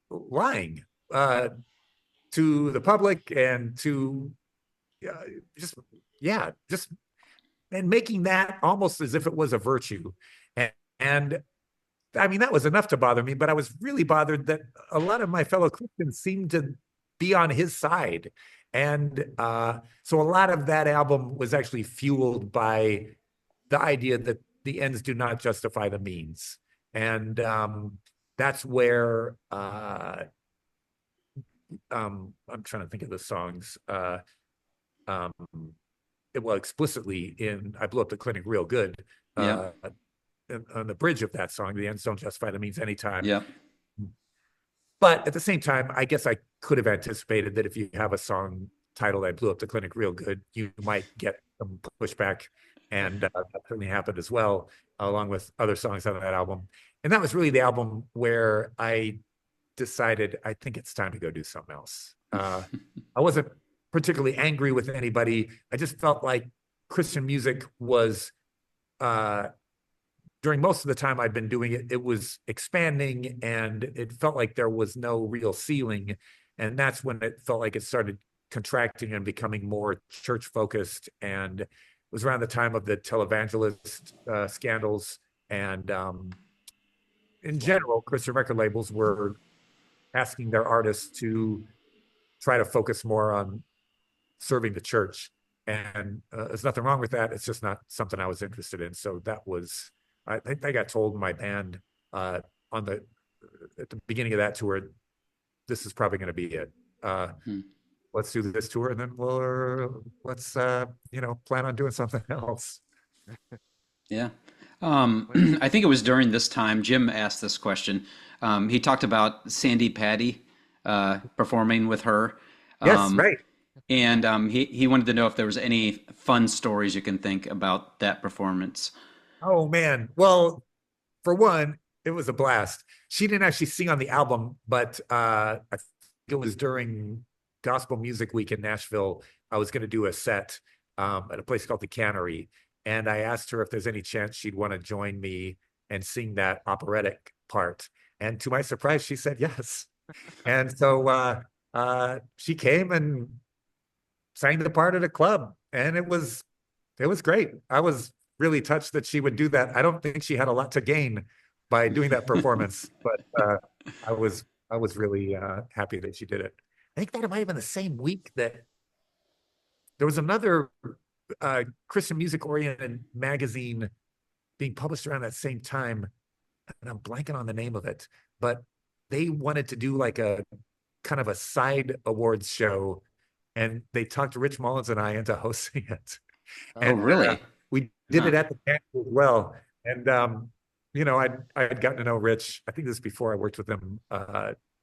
lying to the public and to uh, just yeah, just and making that almost as if it was a virtue. And I mean, that was enough to bother me, but I was really bothered that a lot of my fellow Christians seemed to be on his side. And so a lot of that album was actually fueled by the idea that the ends do not justify the means. And that's where I'm trying to think of the songs. Um, well, explicitly in I Blew Up the Clinic Real Good. Yeah. On the bridge of that song, the ends don't justify the means anytime. Yeah. But at the same time, I guess I could have anticipated that if you have a song titled I Blew Up the Clinic Real Good, you might get some pushback. And that certainly happened as well, along with other songs on that album. And that was really the album where I decided, I think it's time to go do something else. I wasn't particularly angry with anybody. I just felt like Christian music was, during most of the time I'd been doing it, it was expanding and it felt like there was no real ceiling. And that's when it felt like it started contracting and becoming more church focused. And it was around the time of the televangelist scandals. And in general, Christian record labels were asking their artists to try to focus more on serving the church. And there's nothing wrong with that. It's just not something I was interested in. So that was, I think I got told in my band at the beginning of that tour, this is probably going to be it. Let's do this tour and then let's plan on doing something else. Yeah. I think it was during this time Jim asked this question. He talked about Sandy Patty performing with her. Yes, Um, right. and he wanted to know if there was any fun stories you can think about that performance. Oh man. Well, for one, it was a blast. She didn't actually sing on the album, but I think it was during Gospel Music Week in Nashville. I was going to do a set at a place called the Cannery, and I asked her if there's any chance she'd want to join me and sing that operatic part. And to my surprise, she said yes. And so she came and sang the part at a club, and it was great. I was really touched that she would do that. I don't think she had a lot to gain by doing that performance, but I was I was really happy that she did it. I think that might have been the same week that there was another Christian music oriented magazine being published around that same time, and I'm blanking on the name of it, but they wanted to do like a kind of a side awards show, and they talked to Rich Mullins and I into hosting it. Oh, And really? we did Huh. it at the camp as well. And I had gotten to know Rich. I think this is before I worked with him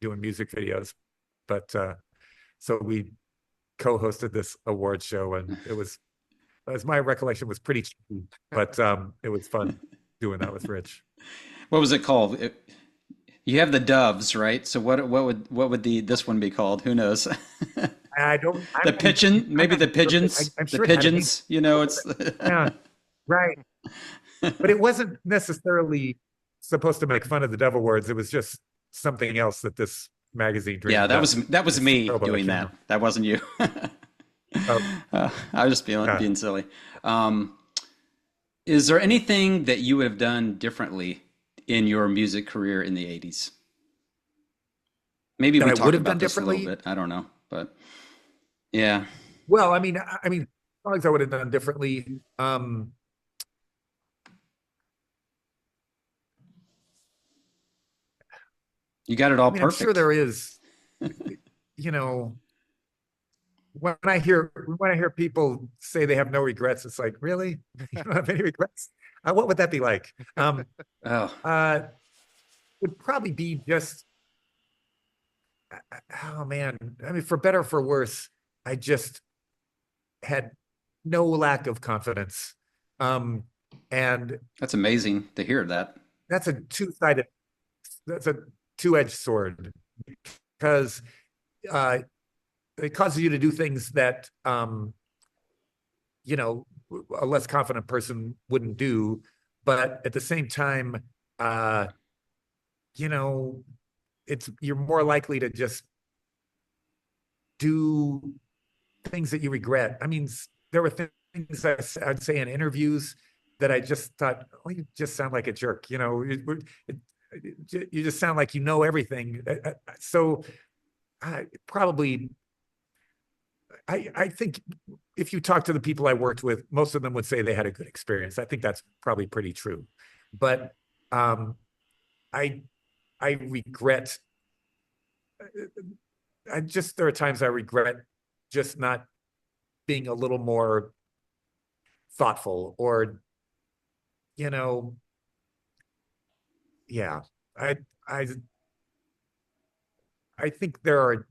doing music videos. But so we co-hosted this award show, and it was, as my recollection, was pretty cheap, but it was fun doing that with Rich. What was it called? You have the Doves, right? So what would the this one be called? Who knows? I don't. The pigeon, I'm maybe not the sure. pigeons, I'm the sure it had a name. pigeons. You know, it's Yeah, right. But it wasn't necessarily supposed to make fun of the Dove Awards. It was just something else that this magazine yeah. dreamed That up. was that was me So, but I doing can't that. That wasn't you. remember. I was just being Yeah. being silly. Um, is there anything that you would have done differently in your music career in the '80s? Maybe That we I would talked have done about this a little differently. bit. I don't know, but yeah, Well, I mean, songs I would have done differently. you got it all I'm sure perfect. there is. You know, when I hear people say they have no regrets, it's like, really? You don't have any regrets? What would that be like? Oh, Uh, would probably be just, oh man. I mean, for better or for worse, I just had no lack of confidence. Um, and that's amazing to hear that. that's a two-sided, that's a two-edged sword, because uh, it causes you to do things that you know a less confident person wouldn't do, but at the same time, uh, you know, you're more likely to just do things that you regret. I mean, there were things I'd say in interviews that I just thought, oh, you just sound like a jerk. You just sound like you know everything. So probably, I think if you talk to the people I worked with, most of them would say they had a good experience. I think that's probably pretty true. But um, I I regret. There are times I regret just not being a little more thoughtful, or you know, yeah. I I I think there are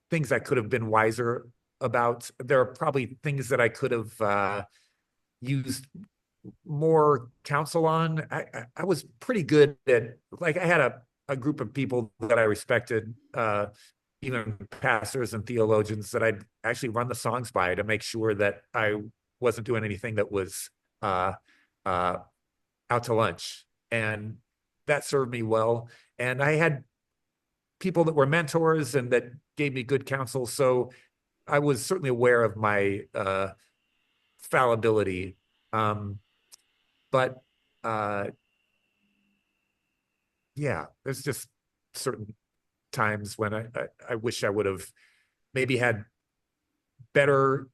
things I could have been wiser about. There are probably things that I could have used more counsel on. I was pretty good at, like, I had a group of people that I respected, even pastors and theologians, that I'd actually run the songs by to make sure that I wasn't doing anything that was uh, uh, out to lunch. And that served me well. And I had people that were mentors and that gave me good counsel. So I was certainly aware of my fallibility. Um, but uh, yeah, there's just certain times when I wish I would have maybe had better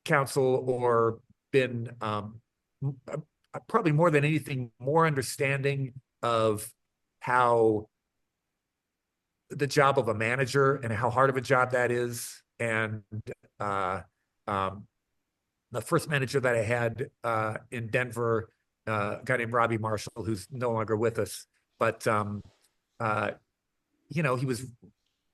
counsel, or been probably more than anything, more understanding of how the job of a manager and how hard of a job that is. And uh, um, the first manager that I had in Denver, a guy named Robbie Marshall, who's no longer with us, but he was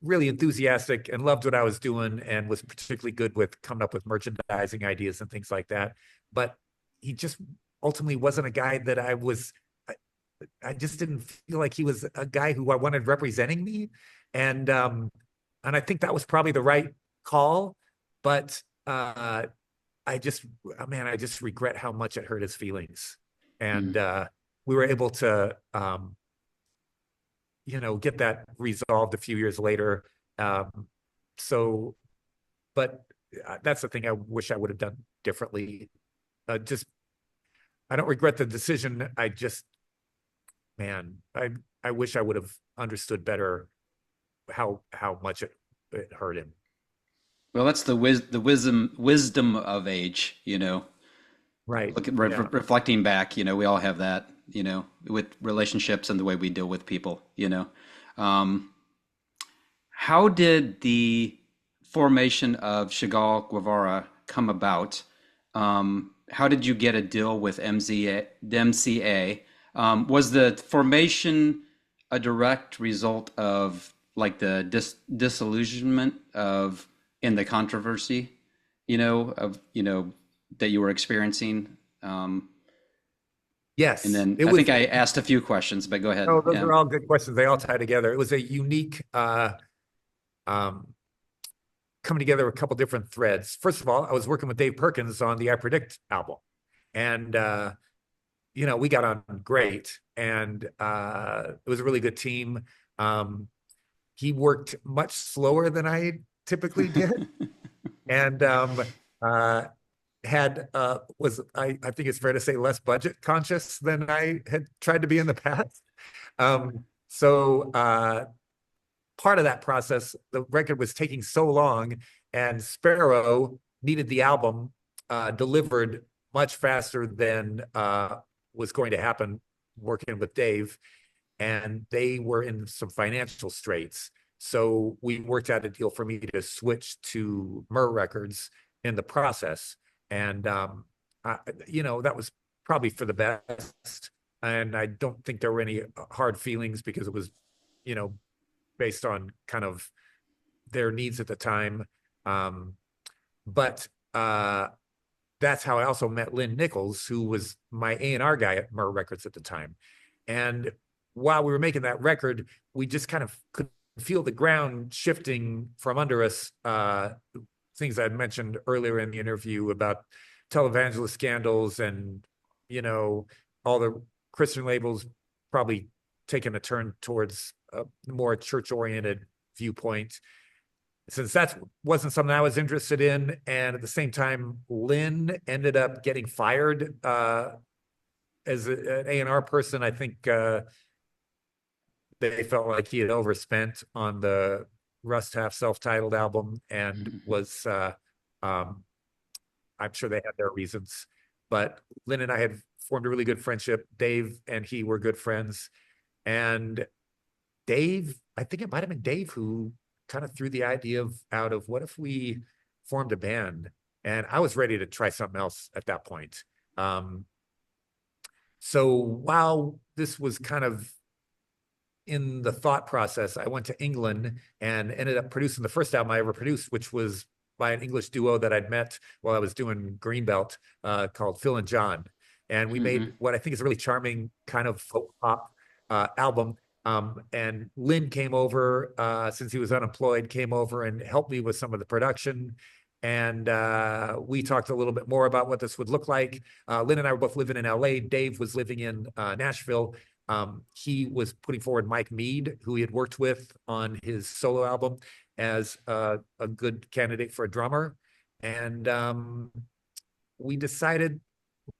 really enthusiastic and loved what I was doing and was particularly good with coming up with merchandising ideas and things like that. But he just ultimately wasn't a guy that I just didn't feel like he was a guy who I wanted representing me. And I think that was probably the right call, but I just, man, I just regret how much it hurt his feelings. And we were able to, get that resolved a few years later. So, but that's the thing I wish I would have done differently. I don't regret the decision. Man, I wish I would have understood better how much it hurt him. Well, that's the wisdom of age, Right. Reflecting back, we all have that, with relationships and the way we deal with people. How did the formation of Chagall Guevara come about? How did you get a deal with MCA? Was the formation a direct result of like the disillusionment in the controversy, that you were experiencing? Yes. And then I think I asked a few questions, but go ahead. Oh, those are all good questions. They all tie together. It was a unique coming together a couple different threads. First of all, I was working with Dave Perkins on the I Predict album. And we got on great. And it was a really good team. He worked much slower than I typically did. And I think it's fair to say, less budget conscious than I had tried to be in the past. So part of that process, the record was taking so long, and Sparrow needed the album delivered much faster than was going to happen working with Dave. And they were in some financial straits. So we worked out a deal for me to switch to Myrrh Records in the process. And, that was probably for the best. And I don't think there were any hard feelings because it was, based on kind of their needs at the time. But that's how I also met Lynn Nichols, who was my A&R guy at Myrrh Records at the time. And while we were making that record, we just kind of could feel the ground shifting from under us. Things I mentioned earlier in the interview about televangelist scandals and, all the Christian labels probably taking a turn towards a more church-oriented viewpoint. Since that wasn't something I was interested in, and at the same time, Lynn ended up getting fired as an A&R person. I think they felt like he had overspent on the Rust Half self-titled album and was, I'm sure they had their reasons, but Lynn and I had formed a really good friendship. Dave and he were good friends. And Dave, I think it might've been Dave who kind of threw the idea out of what if we formed a band? And I was ready to try something else at that point. So while this was kind of in the thought process, I went to England and ended up producing the first album I ever produced, which was by an English duo that I'd met while I was doing Greenbelt, called Phil and John. And we made what I think is a really charming kind of folk pop album. And Lynn came over, since he was unemployed, came over and helped me with some of the production. And we talked a little bit more about what this would look like. Lynn and I were both living in LA. Dave was living in Nashville. He was putting forward Mike Mead, who he had worked with on his solo album, as a good candidate for a drummer. And we decided,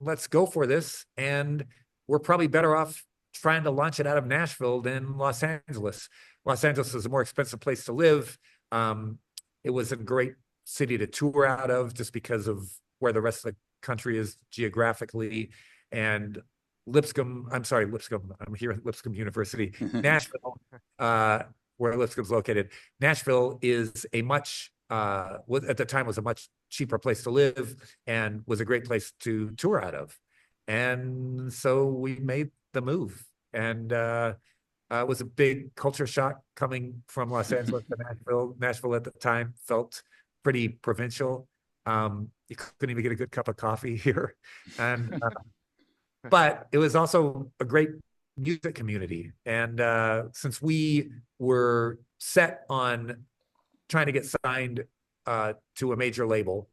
let's go for this. And we're probably better off trying to launch it out of Nashville than Los Angeles. Los Angeles is a more expensive place to live. It was a great city to tour out of just because of where the rest of the country is geographically. And Lipscomb, I'm here at Lipscomb University, Nashville, where Lipscomb's located. Nashville is a much, at the time was a much cheaper place to live and was a great place to tour out of. And so we made the move. And It was a big culture shock coming from Los Angeles to Nashville. Nashville at the time felt pretty provincial. You couldn't even get a good cup of coffee here. And but it was also a great music community. And since we were set on trying to get signed to a major label,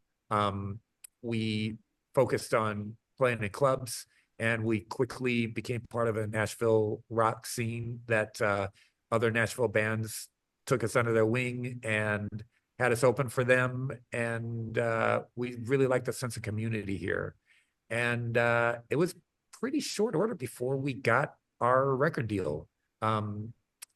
we focused on playing in clubs, and we quickly became part of a Nashville rock scene that other Nashville bands took us under their wing and had us open for them. And we really liked the sense of community here. And it was pretty short order before we got our record deal. I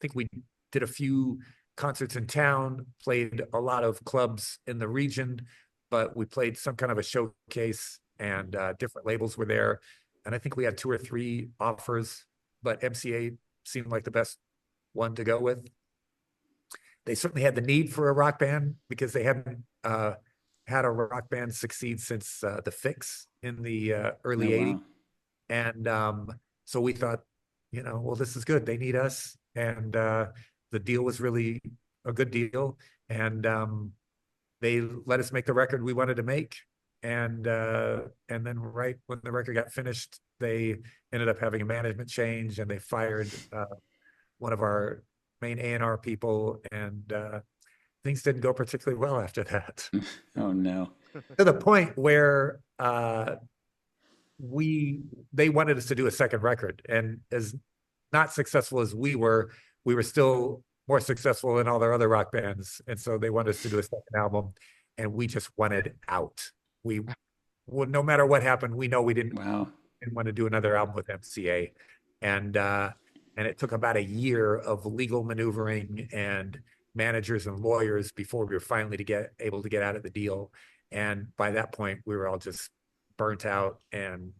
think we did a few concerts in town, played a lot of clubs in the region, but we played some kind of a showcase, and different labels were there. And I think we had 2 or 3 offers, but MCA seemed like the best one to go with. They certainly had the need for a rock band because they hadn't had a rock band succeed since The Fix in the early 80s. Wow. And so we thought, well, this is good. They need us. And the deal was really a good deal. And they let us make the record we wanted to make. And then right when the record got finished, they ended up having a management change, and they fired one of our main A&R people, and things didn't go particularly well after that. Oh no. To the point where they wanted us to do a second record, and as not successful as we were still more successful than all their other rock bands, and so they wanted us to do a second album, and we just wanted out. Well, no matter what happened, we know we didn't want to do another album with MCA, and it took about a year of legal maneuvering and managers and lawyers before we were finally able to get out of the deal. And by that point, we were all just burnt out and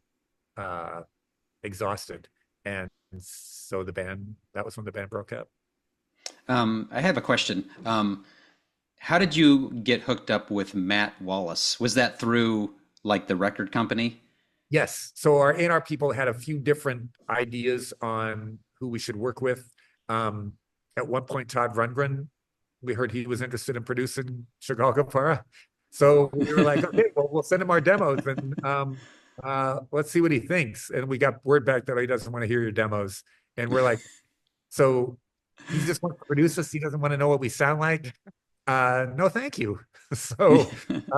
exhausted. And so that was when the band broke up. I have a question. How did you get hooked up with Matt Wallace? Was that through like the record company? Yes. So our A&R people had a few different ideas on who we should work with. At one point, Todd Rundgren, we heard he was interested in producing Chicago Para. So we were like, okay, well, we'll send him our demos, and let's see what he thinks. And we got word back that he doesn't want to hear your demos. And we're like, so he just wants to produce us. He doesn't want to know what we sound like. No, thank you. So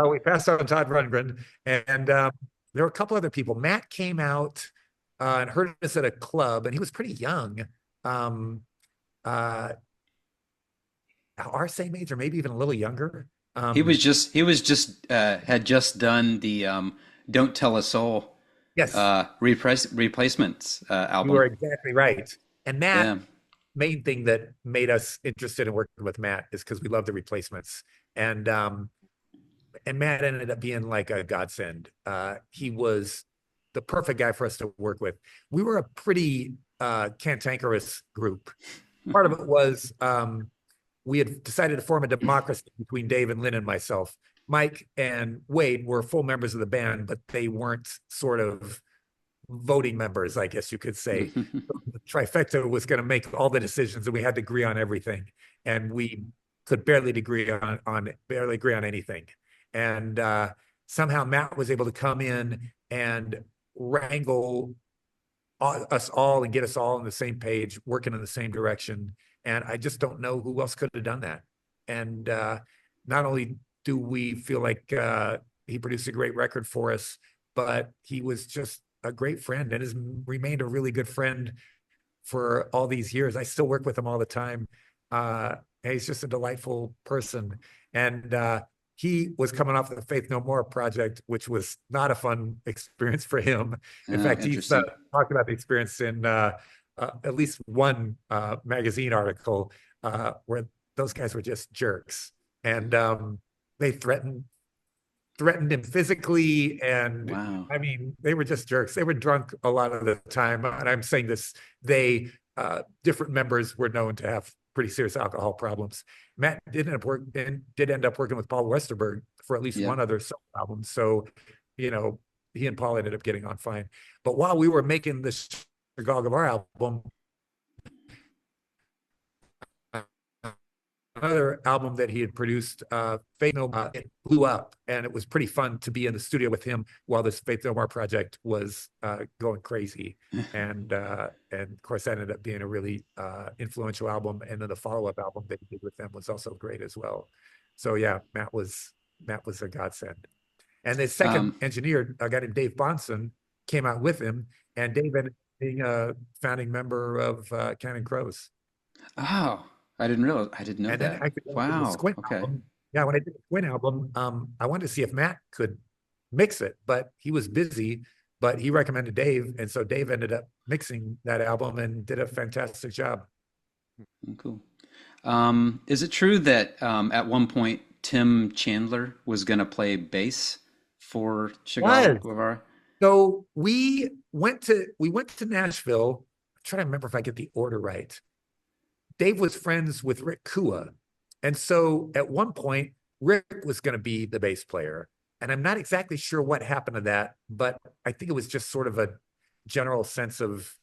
we passed on Todd Rundgren, and there were a couple other people. Matt came out and heard us at a club, and he was pretty young. Our same age, or maybe even a little younger. He was just had just done the Don't Tell a Soul Yes. replacements album. You are exactly right. And that Yeah. main thing that made us interested in working with Matt is because we love the Replacements. And Matt ended up being like a godsend. He was the perfect guy for us to work with. We were a pretty cantankerous group. Part of it was we had decided to form a democracy between Dave and Lynn and myself. Mike and Wade were full members of the band, but they weren't sort of voting members, I guess you could say. The trifecta was going to make all the decisions, and we had to agree on everything. And we could barely agree on anything. And somehow Matt was able to come in and wrangle us all and get us all on the same page, working in the same direction. And I just don't know who else could have done that. And not only do we feel like he produced a great record for us, but he was just a great friend and has remained a really good friend for all these years. I still work with him all the time. He's just a delightful person. And he was coming off the Faith No More project, which was not a fun experience for him. In fact, he's talked about the experience in at least one magazine article where those guys were just jerks. And they threatened him physically, and Wow. I mean, they were just jerks. They were drunk a lot of the time, and I'm saying this, different members were known to have pretty serious alcohol problems. Matt did end up working with Paul Westerberg for at least one other solo album, so he and Paul ended up getting on fine. But while we were making this Chicago Bar album, another album that he had produced, Faith No More, it blew up, and it was pretty fun to be in the studio with him while this Faith No More project was going crazy. And of course, that ended up being a really influential album. And then the follow-up album that he did with them was also great as well. So yeah, Matt was a godsend. And the second Um, engineer, a guy named Dave Bonson, came out with him, and Dave ended up being a founding member of Counting Crows. oh, I didn't realize. I didn't know And then that. actually when I did the Wow. Squint Okay. album, yeah, when I did the Squint album, I wanted to see if Matt could mix it, but he was busy. But he recommended Dave, and so Dave ended up mixing that album and did a fantastic job. Cool. Is it true that at one point Tim Chandler was going to play bass for Chagall Was Guevara? so we went to Nashville. I'm trying to remember if I get the order right. Dave was friends with Rick Kua. And so at one point, Rick was going to be the bass player. And I'm not exactly sure what happened to that, but I think it was just sort of a general sense of,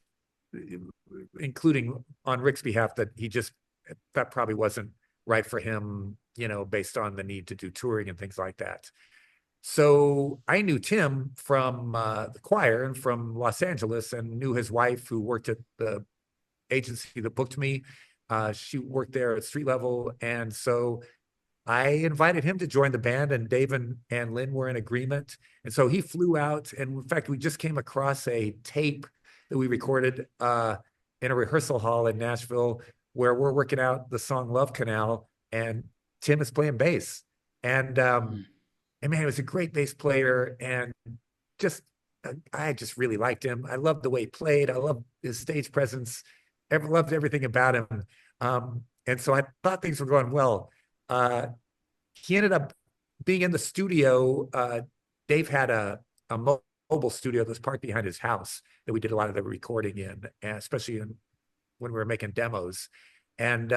including on Rick's behalf, that that probably wasn't right for him, based on the need to do touring and things like that. So I knew Tim from the choir and from Los Angeles, and knew his wife, who worked at the agency that booked me. She worked there at street level. And so I invited him to join the band, and Dave and Lynn were in agreement. And so he flew out. And in fact, we just came across a tape that we recorded in a rehearsal hall in Nashville, where we're working out the song Love Canal, and Tim is playing bass. And, Hmm. and man, he was a great bass player, and just, I just really liked him. I loved the way he played. I loved his stage presence. Loved everything about him. And so I thought things were going well. Uh, he ended up being in the studio. Dave had a mobile studio that was parked behind his house that we did a lot of the recording in, and especially when we were making demos. And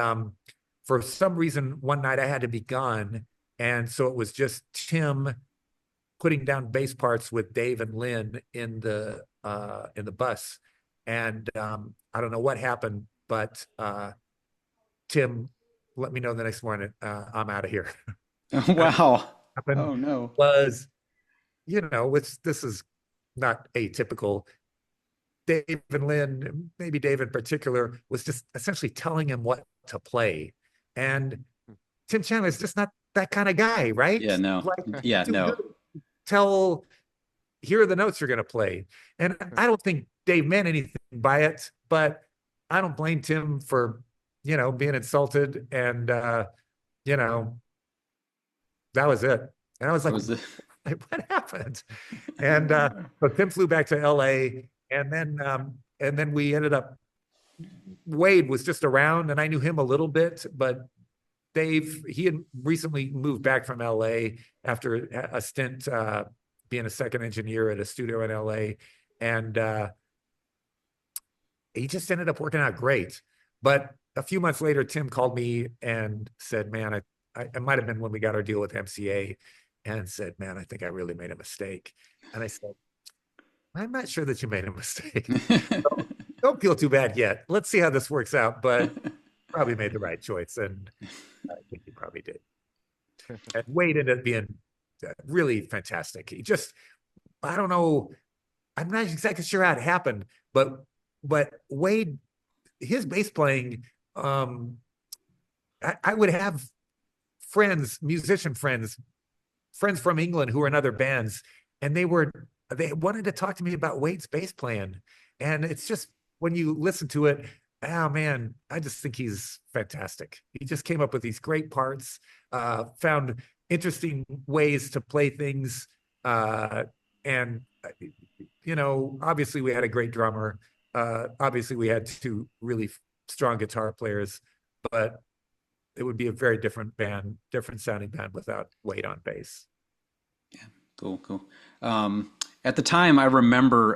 for some reason, one night I had to be gone. And so it was just Tim putting down bass parts with Dave and Lynn in the bus. And I don't know what happened, but Tim let me know the next morning, I'm out of here. And what Wow. happened Oh no. was, this is not atypical. Dave and Lynn, maybe Dave in particular, was just essentially telling him what to play. And Tim Chandler is just not that kind of guy, right? Yeah, no. Like, Yeah, too no. good. Tell, here are the notes you're going to play. And I don't think Dave meant anything by it, but I don't blame Tim for, being insulted. And, you know, that was it. And I was That like, was the what happened? And so Tim flew back to LA, and then we ended up, Wade was just around, and I knew him a little bit, but Dave, he had recently moved back from LA after a stint being a second engineer at a studio in LA. And he just ended up working out great. But a few months later, Tim called me and said, man, it might have been when we got our deal with MCA, and said, man, I think I really made a mistake. And I said, I'm not sure that you made a mistake. So don't feel too bad yet. Let's see how this works out. But probably made the right choice. And I think he probably did. And Wade ended up being really fantastic. I don't know, I'm not exactly sure how it happened, but Wade, his bass playing, I would have musician friends from England who were in other bands, and they wanted to talk to me about Wade's bass playing. And it's just, when you listen to it, oh man, I just think he's fantastic. He just came up with these great parts, found interesting ways to play things. And, obviously we had a great drummer. Obviously we had two really strong guitar players, but it would be a very different sounding band without Wade on bass. Cool, cool. At the time, I remember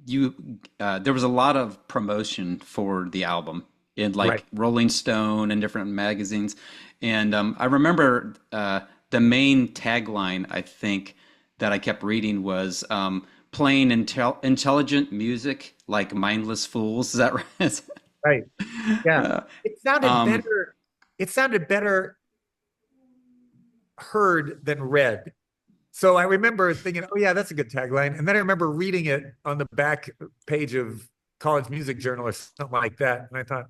there was a lot of promotion for the album in Right. like Rolling Stone and different magazines, and I remember the main tagline I think that I kept reading was playing intelligent music like mindless fools. Is that right? Right. Yeah. Uh, It sounded um, better. it sounded better heard than read. So I remember thinking, oh yeah, that's a good tagline. And then I remember reading it on the back page of College Music Journal or something like that. And I thought,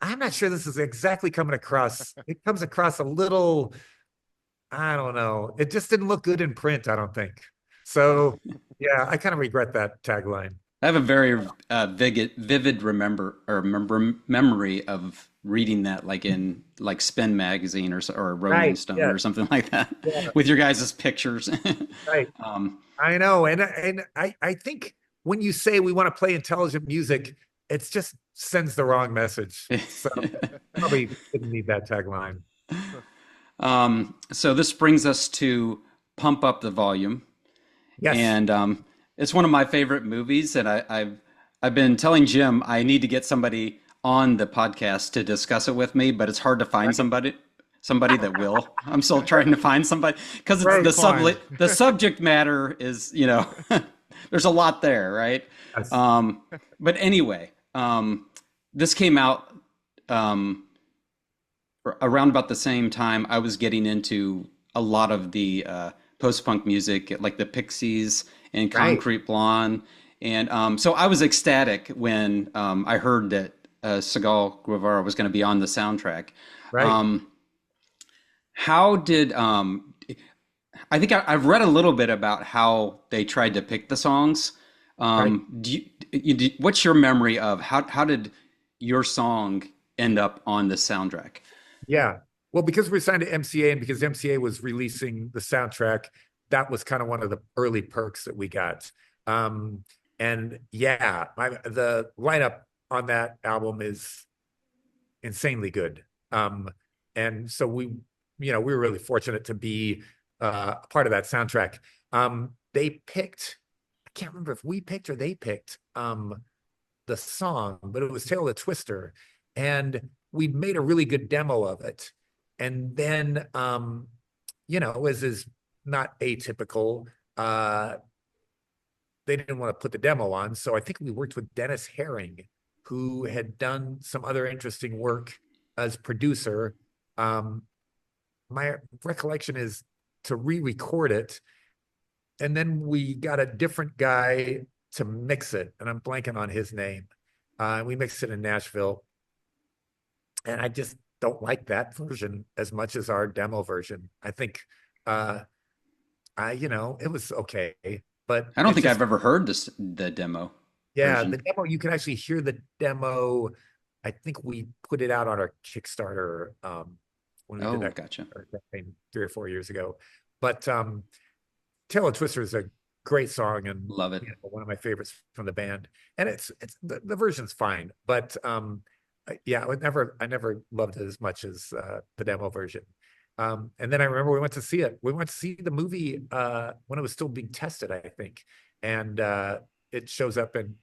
I'm not sure this is exactly coming across. It comes across a little, I don't know. It just didn't look good in print, I don't think. So yeah, I kind of regret that tagline. I have a very vivid memory of reading that, like in like Spin magazine or Rolling Right. Stone Yeah. or something like that, Yeah. with your guys' pictures. Right. um, I know. And I think when you say we want to play intelligent music, it's just sends the wrong message. So probably didn't need that tagline. so this brings us to Pump Up the Volume, Yes. and it's one of my favorite movies. And I've been telling Jim I need to get somebody on the podcast to discuss it with me, but it's hard to find somebody that will. I'm still trying to find somebody because it's Right. Fine. the subject matter is, there's a lot there, right? Yes. But anyway, this came out um, around about the same time I was getting into a lot of the post-punk music, like the Pixies and Right. Concrete Blonde. And so I was ecstatic when I heard that Segal Guevara was going to be on the soundtrack. Right. Um, how did I think I've read a little bit about how they tried to pick the songs. Right. What's your memory of how did your song end up on the soundtrack? Yeah. Well, because we're signed to MCA and because MCA was releasing the soundtrack, that was kind of one of the early perks that we got. Um, and yeah, the lineup on that album is insanely good. And so we were really fortunate to be a part of that soundtrack. They picked, I can't remember if we picked or they picked the song, but it was Tale of the Twister. And we made a really good demo of it. And then, as is not atypical, they didn't want to put the demo on. So I think we worked with Dennis Herring, who had done some other interesting work as producer. My recollection is to re-record it. And then we got a different guy to mix it. And I'm blanking on his name. We mixed it in Nashville. And I just don't like that version as much as our demo version. I think, it was okay, but I don't it's think just, I've ever heard the demo yeah, the version. demo, you can actually hear the demo. I think we put it out on our Kickstarter, when we did Oh, that gotcha. campaign 3 or 4 years ago. But Taylor Twister is a great song and Love it. one of my favorites from the band. And it's the version's fine, but yeah, I never loved it as much as the demo version. And then I remember we went to see it. We went to see the movie when it was still being tested, I think. And it shows up in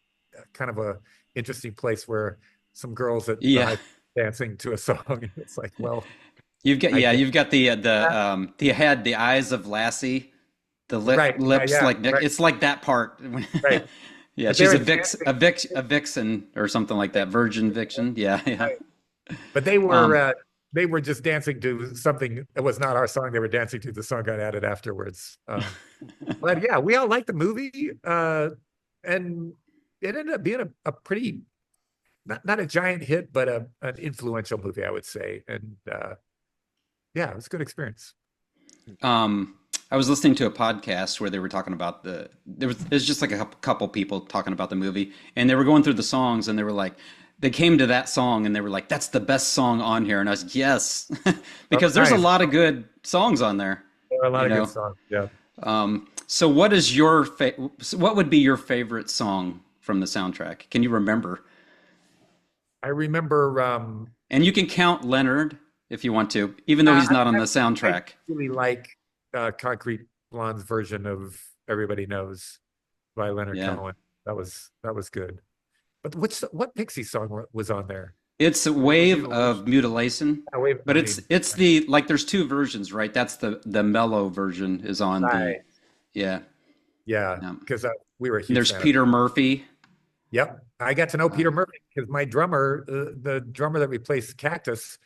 kind of a interesting place where some girls at the Yeah. high dancing to a song. It's like, well, I Yeah, get you've got that. the head, the eyes of Lassie, the Right. Yeah, lips yeah. like Nick. Right. It's like that part. Right. Yeah, But they she's were dancing. a vixen or something like that, virgin vixen. Yeah, yeah. Right. But Um, they were just dancing to something that was not our song. They were dancing to the song got added afterwards. But yeah, we all liked the movie. And it ended up being a pretty not a giant hit, but an influential movie, I would say. And yeah, it was a good experience. I was listening to a podcast where they were talking about there's just like a couple people talking about the movie, and they were going through the songs, and they were like, they came to that song, and they were like, "That's the best song on here," and I was like, yes, Oh, because there's a nice. lot of good songs on there, There are a lot you of good know. songs. Yeah. So what would be your favorite song from the soundtrack? Can you remember? I remember And you can count Leonard if you want to, even though he's I, not on I the I soundtrack. really like Concrete Blonde's version of Everybody Knows by Leonard Yeah. Cohen. That was good. But what Pixie song was on there? It's a Wave of wave Mutilation. of mutilation, Oh, wait, but I mean, it's the like there's two versions, right? That's the mellow version is on the right. yeah. Yeah, Yeah. because we were a And huge there's fan of. Peter Murphy. Yep, I got to know Uh, Peter Murphy because my drummer, the drummer that replaced Cactus,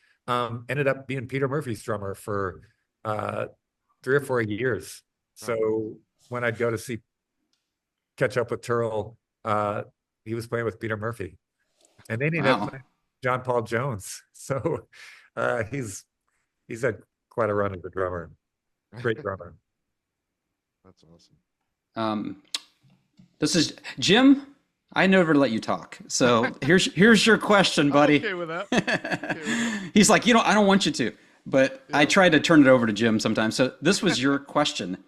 ended up being Peter Murphy's drummer for 3 or 4 years. So when I'd go to catch up with Turl, he was playing with Peter Murphy, and then he ended up Wow. playing John Paul Jones. So he's had quite a run as a drummer. Great drummer. That's awesome. This is Jim. I never let you talk. So here's your question, buddy. I'm okay with that. Okay with that. He's like, I don't want you to, but I try to turn it over to Jim sometimes. So this was your question,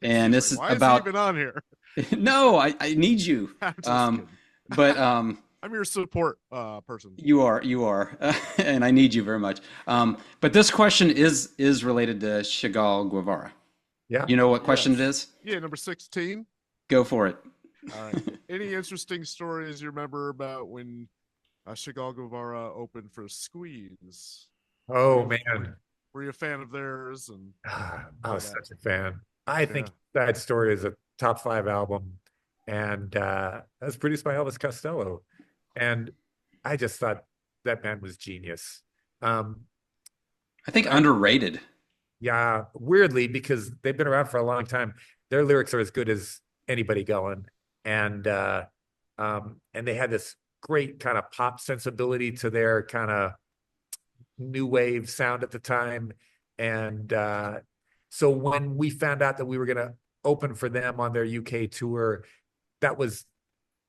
and this is Why about. is he even on here? No, I need you. I'm just kidding. But I'm your support person. you are, and I need you very much. But this question is related to Chagall Guevara. Yeah. You know what question Yes. it is? Yeah, number 16. Go for it. All right. Any interesting stories you remember about when Chagall Guevara opened for Squeeze? Oh man, Were you a fan of theirs? And I was such a fan. I think Sad Story is a top 5 album, and that was produced by Elvis Costello, and I just thought that man was genius. I think underrated. Yeah, weirdly, because they've been around for a long time, their lyrics are as good as anybody going, and they had this great kind of pop sensibility to their kind of new wave sound at the time, and so when we found out that we were going to open for them on their UK tour, that was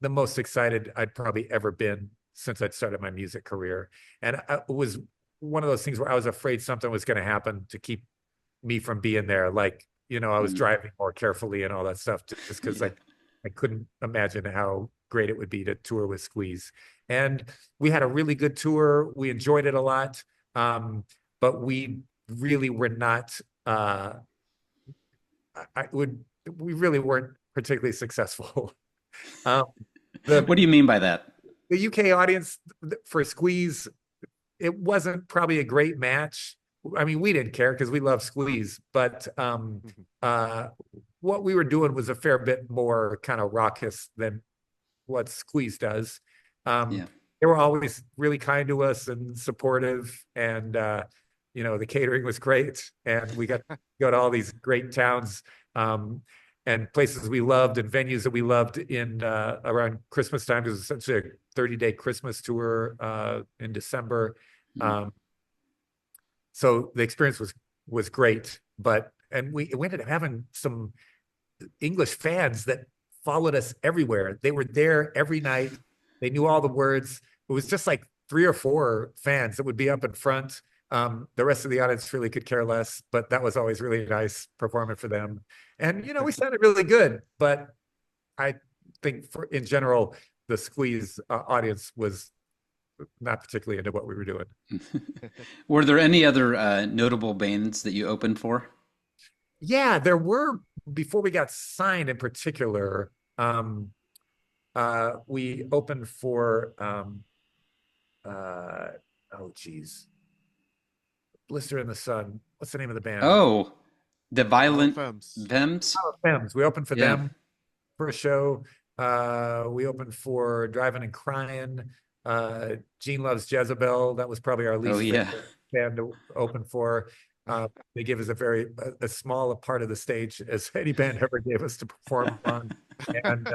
the most excited I'd probably ever been since I'd started my music career, and it was one of those things where I was afraid something was going to happen to keep me from being there. Like, I was driving more carefully and all that stuff, just because I couldn't imagine how great it would be to tour with Squeeze. And we had a really good tour. We enjoyed it a lot. But we really were not, we really weren't particularly successful. What do you mean by that? The UK audience for Squeeze, it wasn't probably a great match. I mean, we didn't care because we love Squeeze, but what we were doing was a fair bit more kind of raucous than what Squeeze does. They were always really kind to us and supportive, and the catering was great, and we got to go to all these great towns and places we loved and venues that we loved in around Christmas time, because it was essentially a 30-day Christmas tour in December. So the experience was great, and we ended up having some English fans that followed us everywhere. They were there every night. They knew all the words. It was just like 3 or 4 fans that would be up in front. The rest of the audience really could care less, but that was always really nice performing for them. And, we sounded really good, but I think in general, the Squeeze audience was not particularly into what we were doing. Were there any other notable bands that you opened for? Yeah, there were, before we got signed in particular. We opened for Blister in the Sun. What's the name of the band? Oh, the Violent Femmes. Femmes. Femmes. We opened for them for a show. We opened for Driving and Crying. Gene Loves Jezebel. That was probably our least favorite band to open for. They gave us a small a part of the stage as any band ever gave us to perform on. And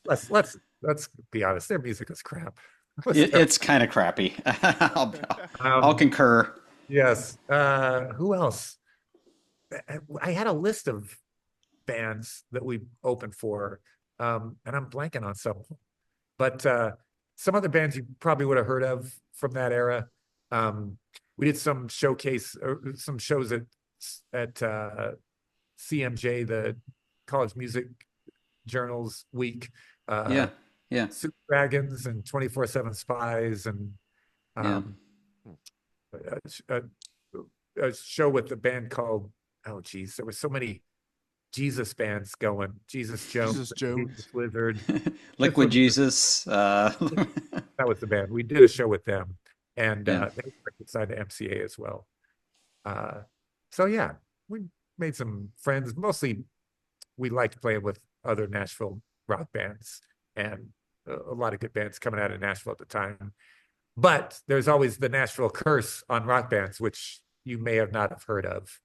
let's be honest, their music is crap. It's kind of crappy. I'll concur. Yes. Who else? I had a list of bands that we opened for, and I'm blanking on some. But some other bands you probably would have heard of from that era. We did some showcase, some shows at CMJ, the College Music Journals Week. Soup Dragons and 24/7 Spies, and a show with the band called, there were so many Jesus bands going. Jesus Jones, Jesus Wizard, Liquid Jesus. That was the band. We did a show with them, and they were signed to MCA as well. So yeah, we made some friends. Mostly, we liked playing with other Nashville rock bands, and a lot of good bands coming out of Nashville at the time. but there's always the Nashville curse on rock bands, which you may have not have heard of.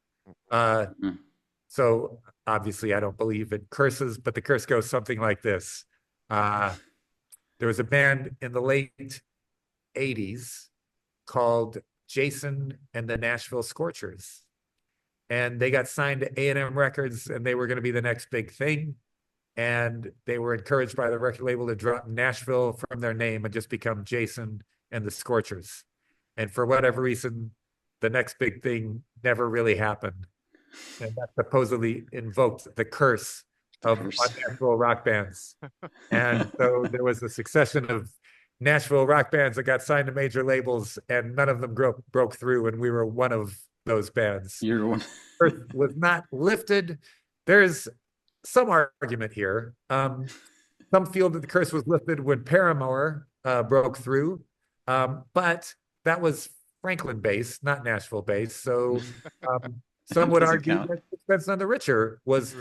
Mm. So obviously I don't believe in curses, but the curse goes something like this. There was a band in the late 80s called Jason and the Nashville Scorchers. And they got signed to A&M Records, and they were going to be the next big thing. And they were encouraged by the record label to drop Nashville from their name and just become Jason and the Scorchers. And for whatever reason, the next big thing never really happened. And that supposedly invoked the curse of unnatural rock bands. And so there was a succession of Nashville rock bands that got signed to major labels, and none of them broke through, and we were one of those bands. You're one. Earth was not lifted. There's some argument here. Some feel that the curse was lifted when Paramore broke through, but that was Franklin-based, not Nashville-based. So some would argue that Sixpence None the Richer was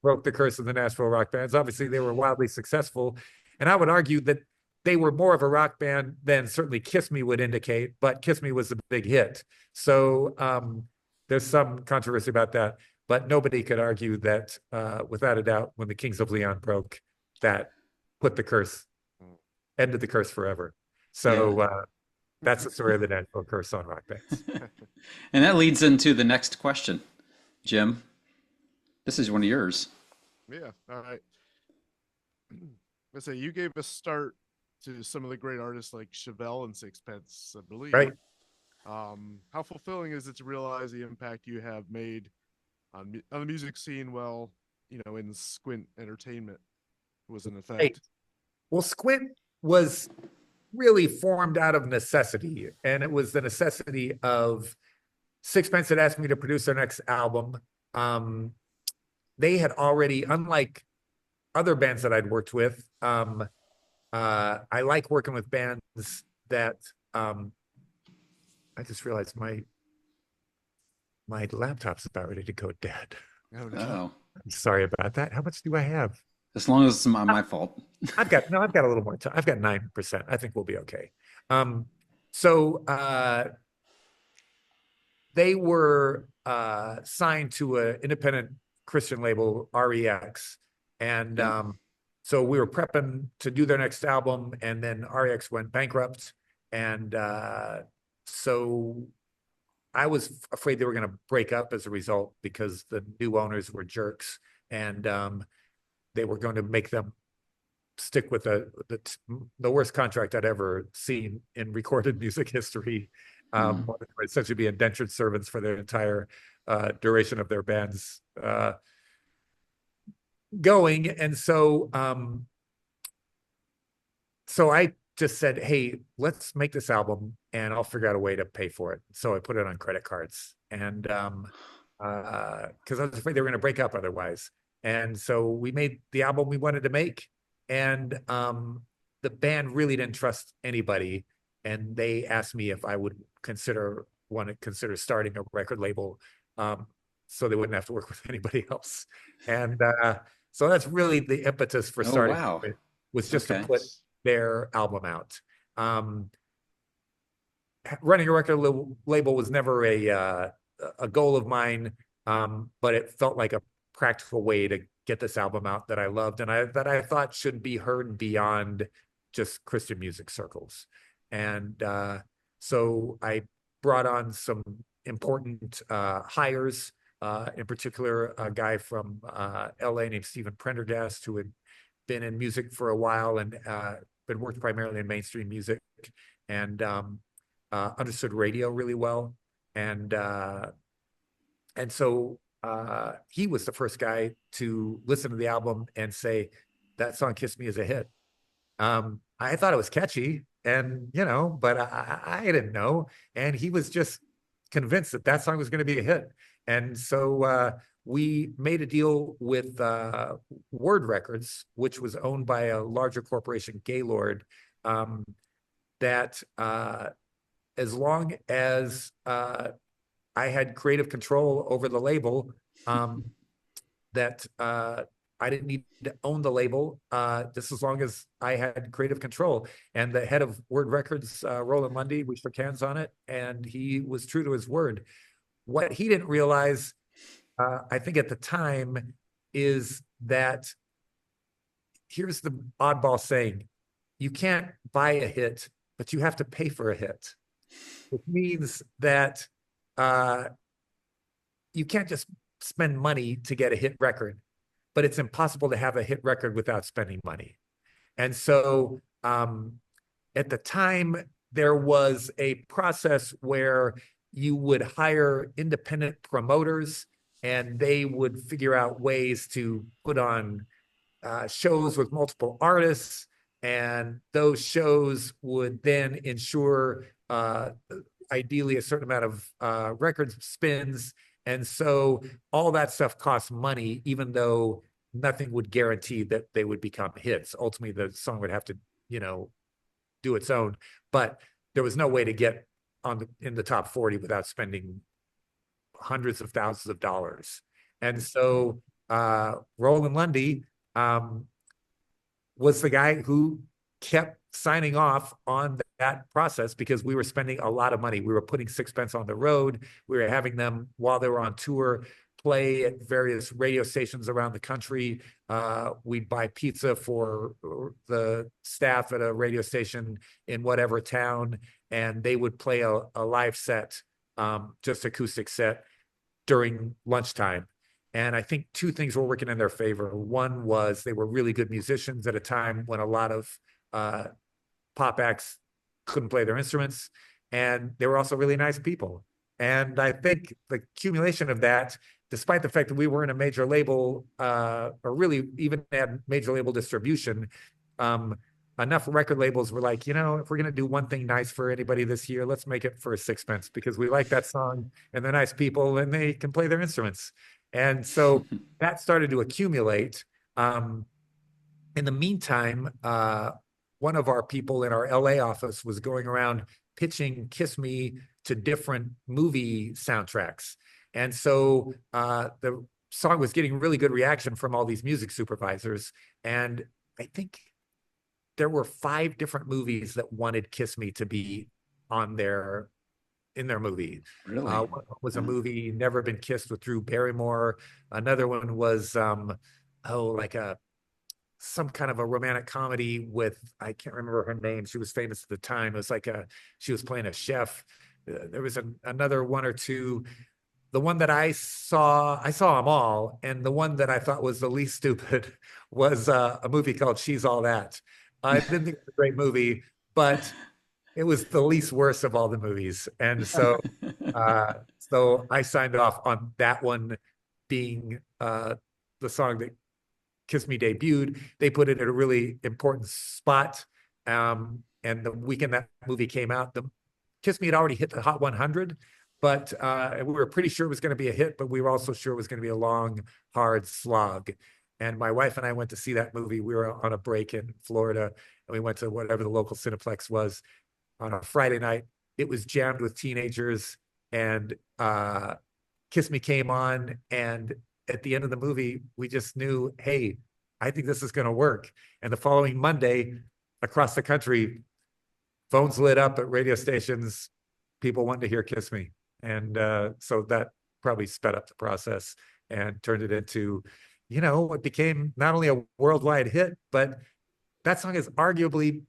broke the curse of the Nashville rock bands. Obviously, they were wildly successful, and I would argue that they were more of a rock band than certainly Kiss Me would indicate, but Kiss Me was a big hit. So there's some controversy about that, but nobody could argue that, without a doubt, when the Kings of Leon broke, that put the curse, ended the curse forever. So that's the story of the Nashville curse on rock bands. And that leads into the next question, Jim. This is one of yours. Yeah. All right. Let's say you gave a start to some of the great artists like Chevelle and Sixpence, I believe. Right. How fulfilling is it to realize the impact you have made on the music scene? Well, in Squint Entertainment was in effect. Hey, well, Squint was really formed out of necessity, and it was the necessity of Sixpence had asked me to produce their next album. They had already, unlike other bands that I'd worked with, I like working with bands that I just realized my laptop's about ready to go dead. Oh, no. Oh, I'm sorry about that. How much do I have? as long as it's not my fault. I've got a little more time. I've got 9%. I think we'll be okay. So they were signed to an independent Christian label, REX, and so we were prepping to do their next album, and then REX went bankrupt, and so I was afraid they were going to break up as a result because the new owners were jerks, and they were going to make them stick with the worst contract I'd ever seen in recorded music history. Essentially be indentured servants for their entire duration of their band's going. And so I just said, hey, let's make this album and I'll figure out a way to pay for it. So I put it on credit cards, and because I was afraid they were going to break up otherwise. And so we made the album we wanted to make, and the band really didn't trust anybody, and they asked me if I would consider starting a record label, so they wouldn't have to work with anybody else. And so that's really the impetus for starting. Wow. It was just to put their album out. Running a record label was never a goal of mine, but it felt like a practical way to get this album out that I loved and that I thought should be heard beyond just Christian music circles. And so I brought on some important hires, in particular, a guy from LA named Stephen Prendergast, who had been in music for a while and been worked primarily in mainstream music, and understood radio really well. And so he was the first guy to listen to the album and say, that song Kiss Me is a hit. I thought it was catchy, and but I didn't know. And he was just convinced that song was going to be a hit. And so we made a deal with Word Records, which was owned by a larger corporation, Gaylord, that as long as I had creative control over the label, that I didn't need to own the label, just as long as I had creative control. And the head of Word Records, Roland Lundy, we shook hands on it, and he was true to his word. What he didn't realize, I think at the time, is that here's the oddball saying: you can't buy a hit, but you have to pay for a hit. Which means that you can't just spend money to get a hit record, but it's impossible to have a hit record without spending money. And so at the time, there was a process where you would hire independent promoters, and they would figure out ways to put on shows with multiple artists, and those shows would then ensure ideally a certain amount of record spins. And so all that stuff costs money, even though nothing would guarantee that they would become hits. Ultimately, the song would have to, do its own. But there was no way to get in the top 40 without spending hundreds of thousands of dollars. And so Roland Lundy was the guy who kept signing off on that process, because we were spending a lot of money. We were putting Sixpence on the road. We were having them, while they were on tour, play at various radio stations around the country. We'd buy pizza for the staff at a radio station in whatever town, and they would play a live set, just acoustic set, during lunchtime. And I think two things were working in their favor. One was they were really good musicians at a time when a lot of pop acts couldn't play their instruments, and they were also really nice people. And I think the accumulation of that, despite the fact that we weren't a major label, or really even had major label distribution, enough record labels were like, if we're going to do one thing nice for anybody this year, let's make it for a Sixpence, because we like that song and they're nice people and they can play their instruments. And so that started to accumulate. In the meantime, one of our people in our LA office was going around pitching Kiss Me to different movie soundtracks. And so the song was getting really good reaction from all these music supervisors. And I think there were 5 different movies that wanted Kiss Me to be in their movie. Really? One was a movie, Never Been Kissed, with Drew Barrymore. Another one was some kind of a romantic comedy with, I can't remember her name. She was famous at the time. It was she was playing a chef. There was another one or two. The one that I saw them all. And the one that I thought was the least stupid was a movie called She's All That. I didn't think it was a great movie, but it was the least worst of all the movies. And so, so I signed off on that one being the song that Kiss Me debuted. They put it at a really important spot. And the weekend that movie came out, the Kiss Me had already hit the Hot 100, but we were pretty sure it was going to be a hit, but we were also sure it was going to be a long, hard slog. And my wife and I went to see that movie. We were on a break in Florida, and we went to whatever the local Cineplex was on a Friday night. It was jammed with teenagers, and Kiss Me came on, and at the end of the movie, we just knew, hey, I think this is going to work. And the following Monday, across the country, phones lit up at radio stations, people wanted to hear Kiss Me. And so that probably sped up the process and turned it into, it became not only a worldwide hit, but that song is arguably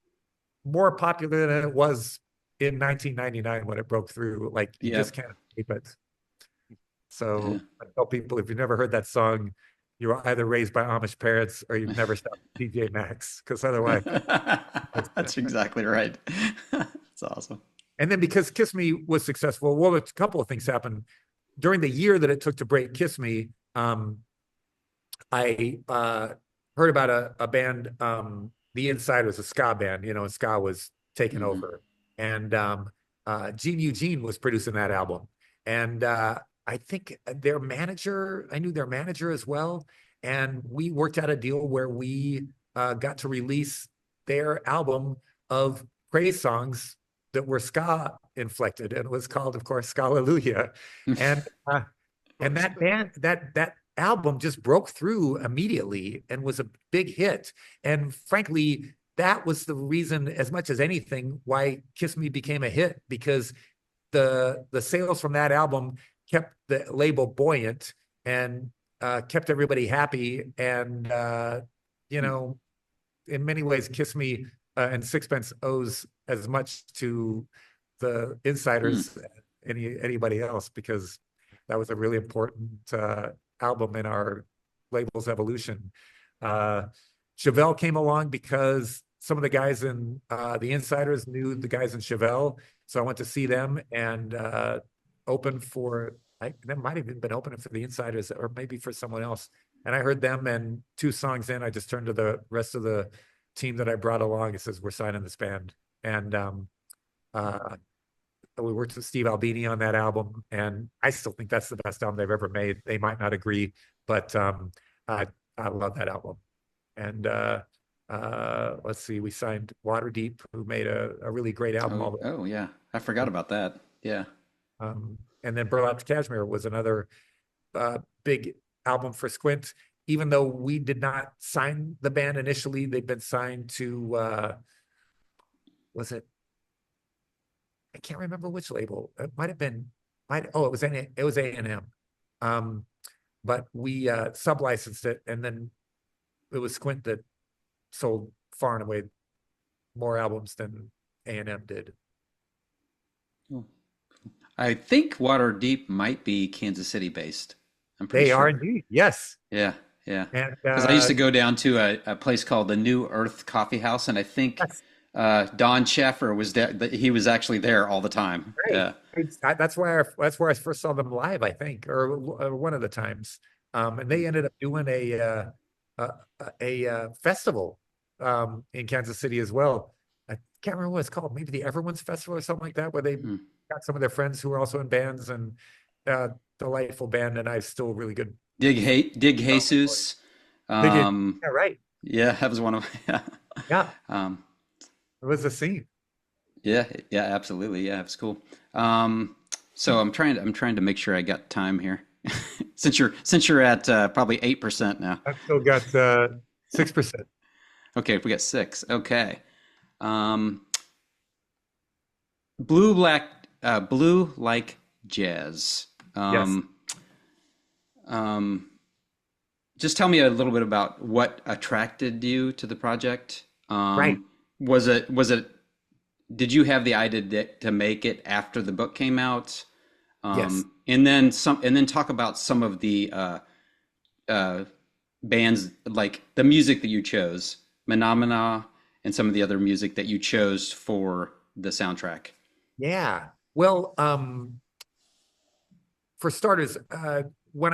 more popular than it was in 1999 when it broke through. Like, you just can't keep it. So I tell people, if you've never heard that song, you were either raised by Amish parents or you've never stopped DJ Maxx, because otherwise. That's exactly right. That's awesome. And then because Kiss Me was successful, well, a couple of things happened. During the year that it took to break Kiss Me, I heard about a band, The Inside was a ska band, and ska was taken over. And Gene Eugene was producing that album. And I think I knew their manager as well. And we worked out a deal where we got to release their album of praise songs that were ska inflected. And it was called, of course, Scallelujah. And that band, that album just broke through immediately and was a big hit. And frankly, that was the reason, as much as anything, why Kiss Me became a hit, because the sales from that album kept the label buoyant and kept everybody happy. And you know, in many ways, Kiss Me and Sixpence owes as much to the Insiders anybody else, because that was a really important album in our label's evolution. Chevelle came along because some of the guys in the Insiders knew the guys in Chevelle, so I went to see them and opened for. That might have even been opening for the Insiders, or maybe for someone else. And I heard them, and 2 songs in, I just turned to the rest of the team that I brought along. It says, "We're signing this band." And we worked with Steve Albini on that album, and I still think that's the best album they've ever made. They might not agree, but I love that album. And let's see, we signed Waterdeep, who made a really great album. Oh yeah, I forgot about that. Yeah. And then Burlap Cashmere was another big album for Squint. Even though we did not sign the band initially, they've been signed to was it? I can't remember which label. It might have been. It was A&M. But we sub-licensed it, and then it was Squint that sold far and away more albums than A&M did. I think Waterdeep might be Kansas City based. I'm pretty They sure. are indeed, yes. Yeah, yeah. And Because I used to go down to a place called the New Earth Coffee House, and I think Don Schaffer was there. He was actually there all the time. Right. Yeah. That's where I first saw them live, I think, or one of the times. And they ended up doing a festival in Kansas City as well. I can't remember what it's called. Maybe the Everyone's Festival or something like that, where they got some of their friends who were also in bands, and delightful band, and I still really good. Dig Jesus. They did. Yeah, right. Yeah, that was one of Yeah. Um, It was a scene. yeah, absolutely. Yeah, it's cool. So I'm trying to make sure I got time here. since you're at probably 8% now. I've still got 6%. Okay, we got 6. Okay. Blue like jazz. Yes. Just tell me a little bit about what attracted you to the project. Right. Was it, did you have the idea to make it after the book came out? Yes. And then talk about some of the bands, like the music that you chose, Menomina, and some of the other music that you chose for the soundtrack. Yeah. Well, for starters, when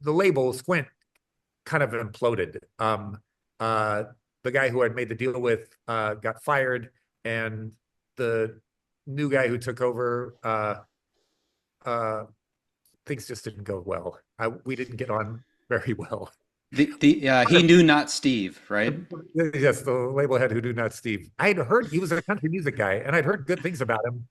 the label Squint kind of imploded. The guy who I'd made the deal with got fired, and the new guy who took over, things just didn't go well. We didn't get on very well. He knew not Steve, right? Yes, the label head who knew not Steve. I'd heard he was a country music guy, and I'd heard good things about him.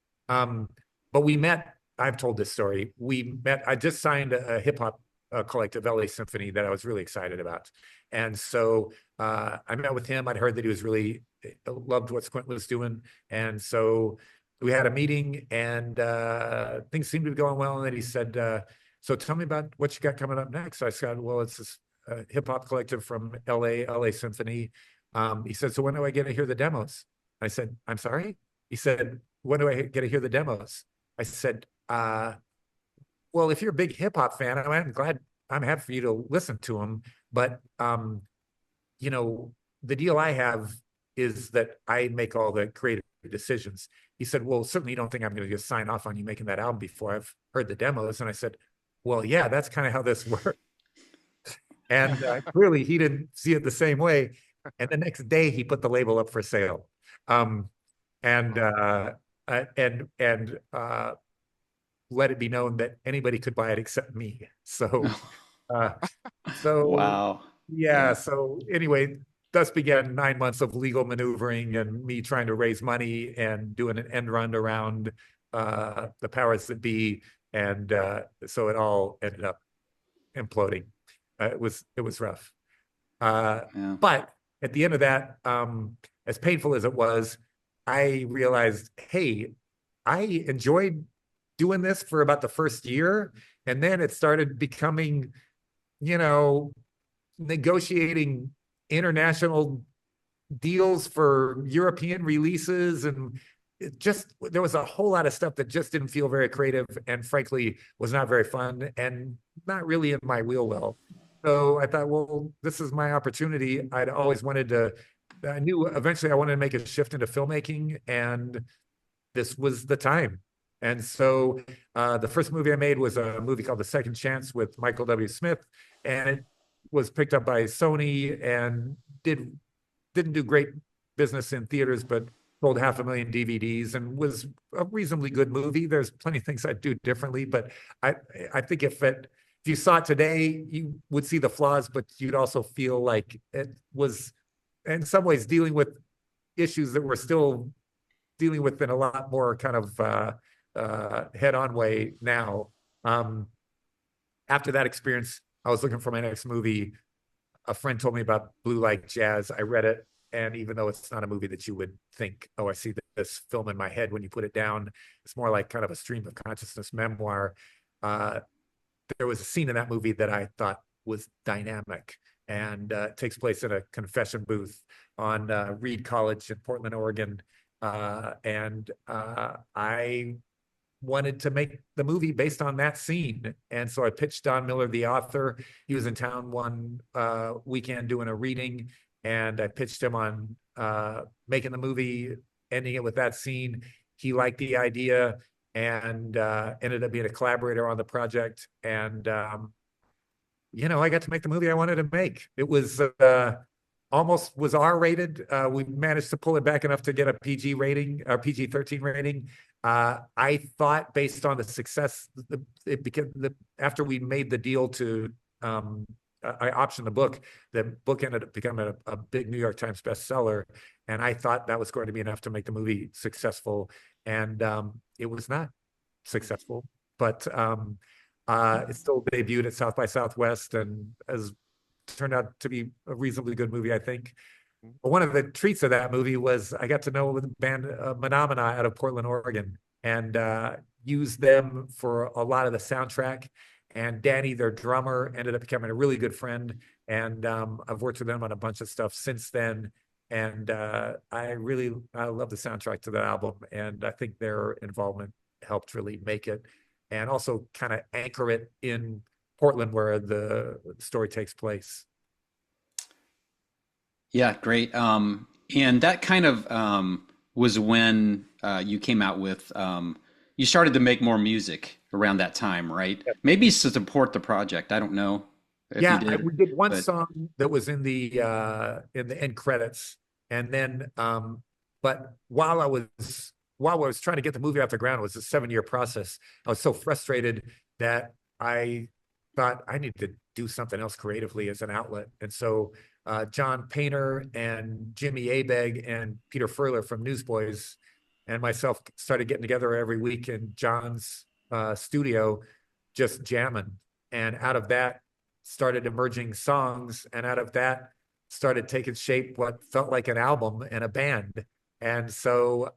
But we met. I've told this story. We met. I just signed a hip hop collective, LA Symphony, that I was really excited about, and so I met with him. I'd heard that he was really loved what Squint was doing, and so we had a meeting, and things seemed to be going well. And then he said, "So tell me about what you got coming up next." So I said, "Well, it's this hip hop collective from LA Symphony." He said, "So when do I get to hear the demos?" I said, "I'm sorry?" He said, "When do I get to hear the demos?" I said, "Well, if you're a big hip hop fan, I'm happy for you to listen to them. But, you know, the deal I have is that I make all the creative decisions." He said, "Well, certainly you don't think I'm going to just sign off on you making that album before I've heard the demos." And I said, "Well, yeah, that's kind of how this works." And clearly he didn't see it the same way. And the next day he put the label up for sale. And let it be known that anybody could buy it except me. So, Wow. Yeah. So anyway, thus began 9 months of legal maneuvering and me trying to raise money and doing an end run around the powers that be. And so it all ended up imploding. It was rough. Uh, Yeah. but at the end of that, as painful as it was, I realized, hey, I enjoyed doing this for about the first year, and then it started becoming, you know, negotiating international deals for European releases, and it just there was a whole lot of stuff that just didn't feel very creative and frankly was not very fun and not really in my wheel well. So I thought, well, this is my opportunity. I'd always wanted to, I knew eventually I wanted to make a shift into filmmaking, and this was the time. And so the first movie I made was a movie called The Second Chance with Michael W. Smith, and it was picked up by Sony and didn't do great business in theaters, but sold 500,000 DVDs and was a reasonably good movie. There's plenty of things I'd do differently, but I think if you saw it today, you would see the flaws, but you'd also feel like it was in some ways dealing with issues that we're still dealing with in a lot more kind of head-on way now. After that experience, I was looking for my next movie. A friend told me about Blue Like Jazz. I read it, and even though it's not a movie that you would think, oh, I see this film in my head when you put it down, it's more like kind of a stream of consciousness memoir. There was a scene in that movie that I thought was dynamic, and it takes place in a confession booth on Reed College in Portland, Oregon. I wanted to make the movie based on that scene. And so I pitched Don Miller, the author. He was in town one weekend doing a reading, and I pitched him on making the movie, ending it with that scene. He liked the idea and ended up being a collaborator on the project. And, I got to make the movie I wanted to make. It was almost was R-rated. We managed to pull it back enough to get a PG rating, or PG-13 rating. I thought based on the success, after we made the deal to, I optioned the book ended up becoming a big New York Times bestseller. And I thought that was going to be enough to make the movie successful. And it was not successful, but it still debuted at South by Southwest and has turned out to be a reasonably good movie, I think. But one of the treats of that movie was I got to know the band Phenomena out of Portland, Oregon, and used them for a lot of the soundtrack. And Danny, their drummer, ended up becoming a really good friend. And I've worked with them on a bunch of stuff since then. And I love the soundtrack to that album. And I think their involvement helped really make it and also kind of anchor it in Portland where the story takes place. Yeah, great. And that kind of was when you came out with, you started to make more music around that time, right? Yep. Maybe to support the project. I don't know if you did, we did one but song that was in the end credits, and then but while I was trying to get the movie off the ground, it was a 7-year process. I was so frustrated that I thought I need to do something else creatively as an outlet. And so John Painter and Jimmy Abeg and Peter Furler from Newsboys and myself started getting together every week in John's studio, just jamming. And out of that started emerging songs. And out of that started taking shape what felt like an album and a band. And so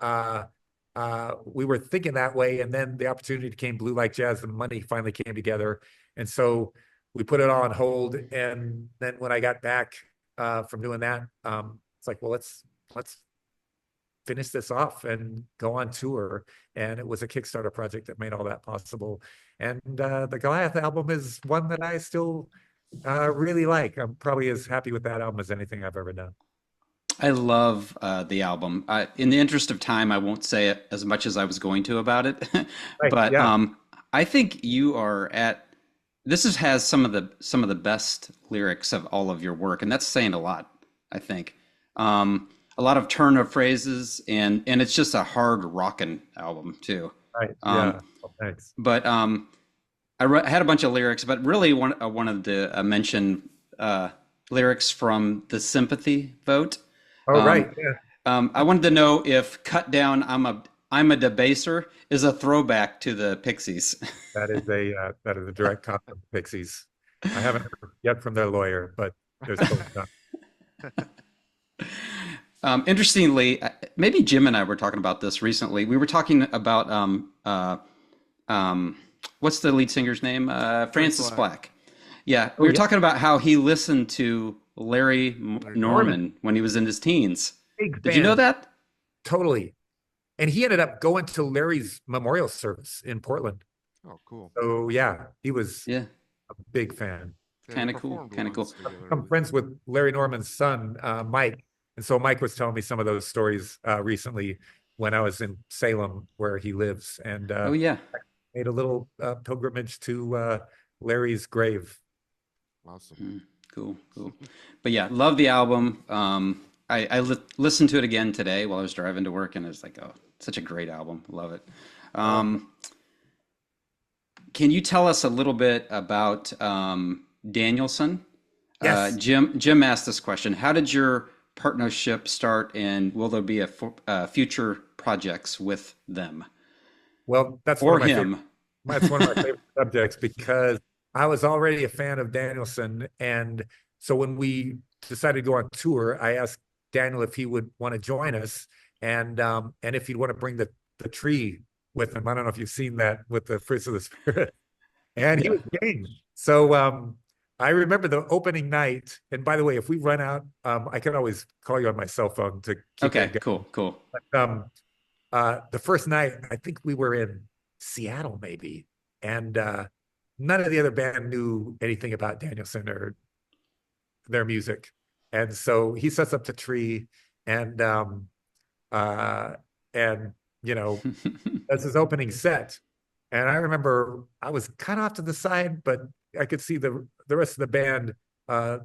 we were thinking that way. And then the opportunity came, Blue Like Jazz, and money finally came together. And so we put it all on hold. And then when I got back from doing that, it's like, well, let's finish this off and go on tour. And it was a Kickstarter project that made all that possible. And the Goliath album is one that I still really like. I'm probably as happy with that album as anything I've ever done. I love the album. In the interest of time, I won't say it as much as I was going to about it, Right, but yeah. I think you are at has some of the best lyrics of all of your work, and that's saying a lot, I think. A lot of turn of phrases, and it's just a hard rockin' album too. Right. Um, Yeah. Well, thanks. but I had a bunch of lyrics, but really I wanted to mention lyrics from the Sympathy vote. Oh, right. Um, Yeah. I wanted to know if "Cut Down, I'm a Debaser" is a throwback to the Pixies. That is a direct copy of Pixies. I haven't heard yet from their lawyer, but there's still time. Interestingly, maybe Jim and I were talking about this recently. We were talking about um, what's the lead singer's name? Frank Francis Black. Black. Yeah, Oh we were yeah, talking about how he listened to Larry Larry Norman, Norman. Norman when he was in his teens. big Did you know fan, that? totally. And he ended up going to Larry's memorial service in Portland. Oh, cool. So yeah, he was Yeah, a big fan. Yeah, we kind of cool. performed Kind of cool. once together. I'm friends with Larry Norman's son, Mike. And so Mike was telling me some of those stories recently when I was in Salem, where he lives, and Oh yeah. made a little pilgrimage to Larry's grave. Awesome. Mm, cool, cool. But yeah, love the album. I listened to it again today while I was driving to work, and it was like, oh, such a great album. Love it. Oh, Um, can you tell us a little bit about Danielson? yes. Jim asked this question. How did your partnership start, and will there be future projects with them Well, that's one or of my favorite. him? That's one of my favorite subjects because I was already a fan of Danielson, and so when we decided to go on tour, I asked Daniel if he would want to join us, and if he'd want to bring the tree with him. I don't know if you've seen that with the fruits of the spirit, and he Yeah. was game. So I remember the opening night. And by the way, if we run out, I can always call you on my cell phone to keep Okay, that going. cool, cool. The first night, I think we were in Seattle, maybe, and none of the other band knew anything about Danielson or their music, and so he sets up the tree, and uh, and you know that's his opening set. And I remember I was kind of off to the side, but I could see the rest of the band.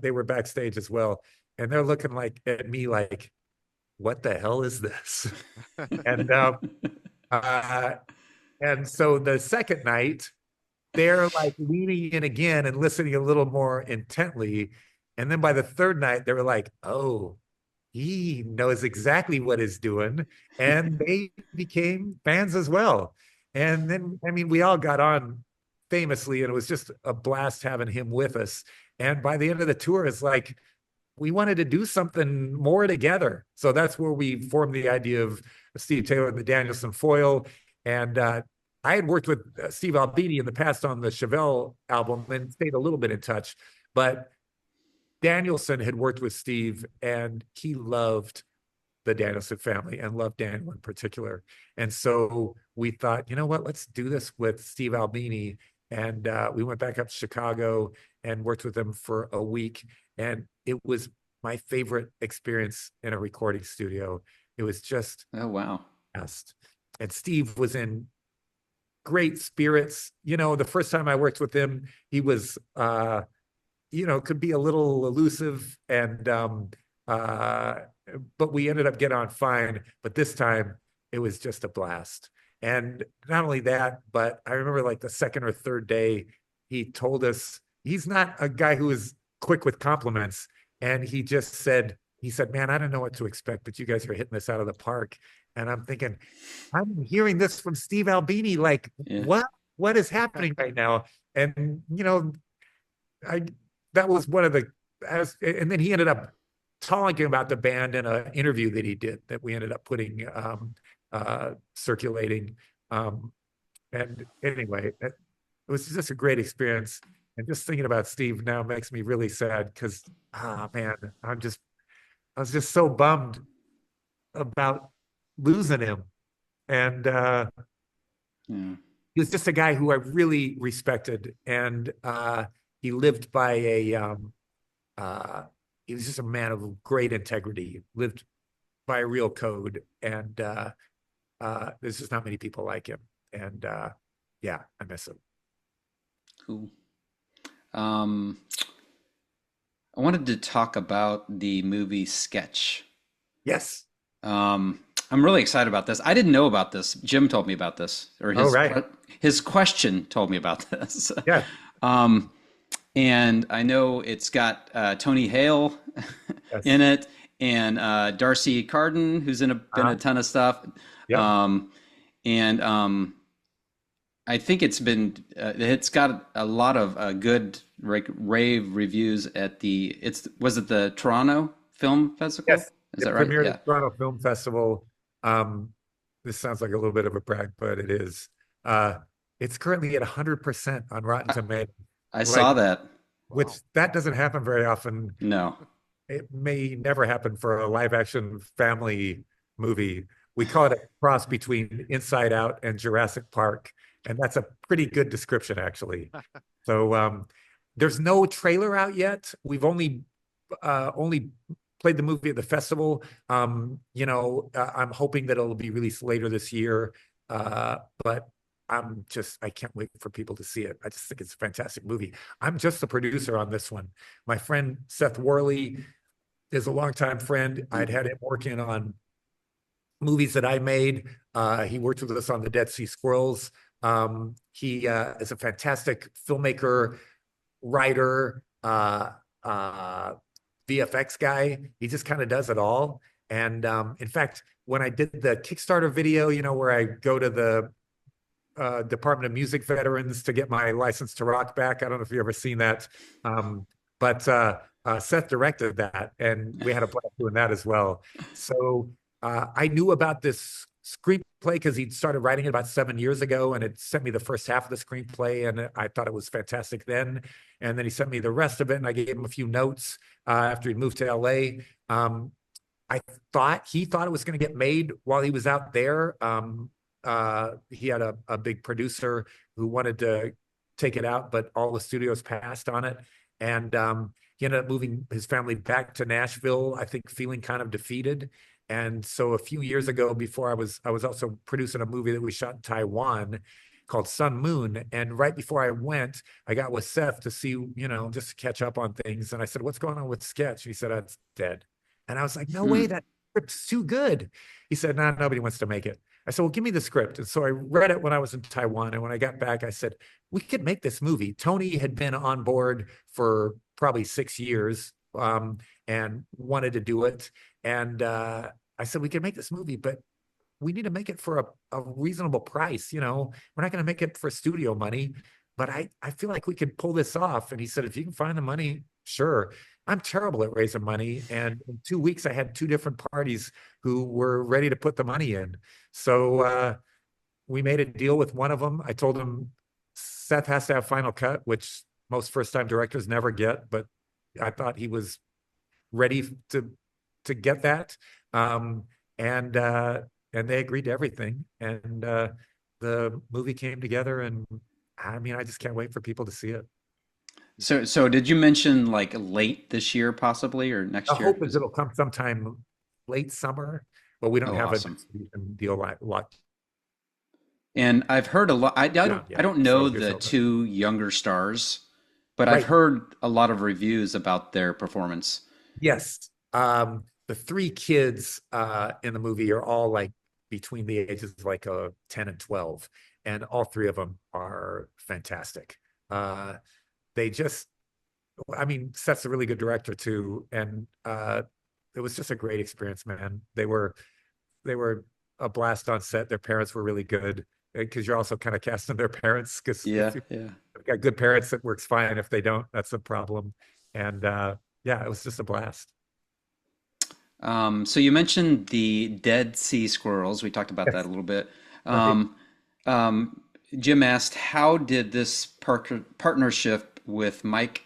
They were backstage as well, and they're looking like at me like, "What the hell is this?" And uh, and so the second night, they're like leaning in again and listening a little more intently. And then by the third night, they were like, "Oh, he knows exactly what he's doing." And they became fans as well. And then, I mean, we all got on famously, and it was just a blast having him with us. And by the end of the tour, it's like we wanted to do something more together. So that's where we formed the idea of Steve Taylor and the Danielson Foil. And I had worked with Steve Albini in the past on the Chevelle album and stayed a little bit in touch. But Danielson had worked with Steve, and he loved the Danielson family and loved Daniel in particular. And so we thought, you know what, let's do this with Steve Albini. And we went back up to Chicago and worked with him for a week. And it was my favorite experience in a recording studio. It was just Oh wow. best. And Steve was in great spirits. The first time I worked with him, he was could be a little elusive, and but we ended up getting on fine. But this time it was just a blast. And not only that, but I remember like the second or third day, he told us he's not a guy who is quick with compliments. And he said, "Man, I don't know what to expect, but you guys are hitting this out of the park." And I'm thinking, I'm hearing this from Steve Albini, like, Yeah. what is happening right now? And I that was one of the and then he ended up talking about the band in an interview that he did that we ended up putting circulating. And anyway, it was just a great experience. And just thinking about Steve now makes me really sad because man, I was just so bummed about losing him. And Yeah. he was just a guy who I really respected, and he lived by uh, he was just a man of great integrity, lived by a real code, and there's just not many people like him. And yeah, I miss him. Cool. Um, I wanted to talk about the movie Sketch. Yes. I'm really excited about this. I didn't know about this. Jim told me about this, or Oh, right. his question told me about this. Yeah. Um, and I know it's got Tony Hale Yes. in it, and Darcy Carden, who's been a Uh-huh. ton of stuff. Yep. Um, and I think it's got a lot of good rave reviews at was it the Toronto Film Festival? Yes, Is it that right? premiered Yeah. at Toronto Film Festival. Um, this sounds like a little bit of a brag, but it is. Uh, it's currently at 100% on Rotten I, Tomatoes. I saw Like, that. which Wow. that doesn't happen very often. No. It may never happen for a live action family movie. We call it a cross between Inside Out and Jurassic Park, and that's a pretty good description, actually. So there's no trailer out yet. We've only played the movie at the festival. I'm hoping that it'll be released later this year. But I can't wait for people to see it. I just think it's a fantastic movie. I'm just the producer on this one. My friend Seth Worley is a longtime friend. I'd had him working on movies that I made. He worked with us on the Dead Sea Squirrels. He is a fantastic filmmaker, writer, VFX guy. He just kind of does it all. And in fact, when I did the Kickstarter video, where I go to the Department of Music veterans to get my license to rock back. I don't know if you've ever seen that. But Seth directed that, and we had a blast doing that as well. So I knew about this screenplay because he'd started writing it about 7 years ago, and it sent me the first half of the screenplay, and I thought it was fantastic then. And then he sent me the rest of it, and I gave him a few notes after he'd moved to LA. He thought it was going to get made while he was out there. He had a big producer who wanted to take it out, but all the studios passed on it. And he ended up moving his family back to Nashville, I think feeling kind of defeated. And so a few years ago, before I was also producing a movie that we shot in Taiwan called Sun Moon. And right before I went, I got with Seth to see, just to catch up on things. And I said, "What's going on with Sketch?" He said, "It's dead." And I was like, "No way, that script's too good." He said, "Nah, nobody wants to make it." I said, "Well, give me the script." And so I read it when I was in Taiwan. And when I got back, I said, "We could make this movie." Tony had been on board for probably 6 years and wanted to do it. And I said, "We can make this movie, but we need to make it for a reasonable price. We're not going to make it for studio money, but I feel like we could pull this off." And he said, "If you can find the money, sure." I'm terrible at raising money. And in 2 weeks, I had two different parties who were ready to put the money in. So we made a deal with one of them. I told him Seth has to have final cut, which most first-time directors never get, but I thought he was ready to get that. And they agreed to everything. And the movie came together, and I mean, I just can't wait for people to see it. So did you mention like late this year possibly or The next year? hope is it'll come sometime late summer, but we don't Oh, have a awesome. deal locked And I've heard a lot. I down I yet. don't know So here's the hoping. two younger stars, but I've Right. heard a lot of reviews about their performance. Yes. The three kids in the movie are all like between the ages of like 10 and 12, and all three of them are fantastic. They just, I mean, Seth's a really good director too, and it was just a great experience, man. They were a blast on set. Their parents were really good because you're also kind of casting their parents because Yeah, if you've yeah. got good parents, it works fine. If they don't, that's a problem. And yeah, it was just a blast. So you mentioned the Dead Sea Squirrels. We talked about that a Yes, little bit. right. Um, Jim asked, how did this partnership with Mike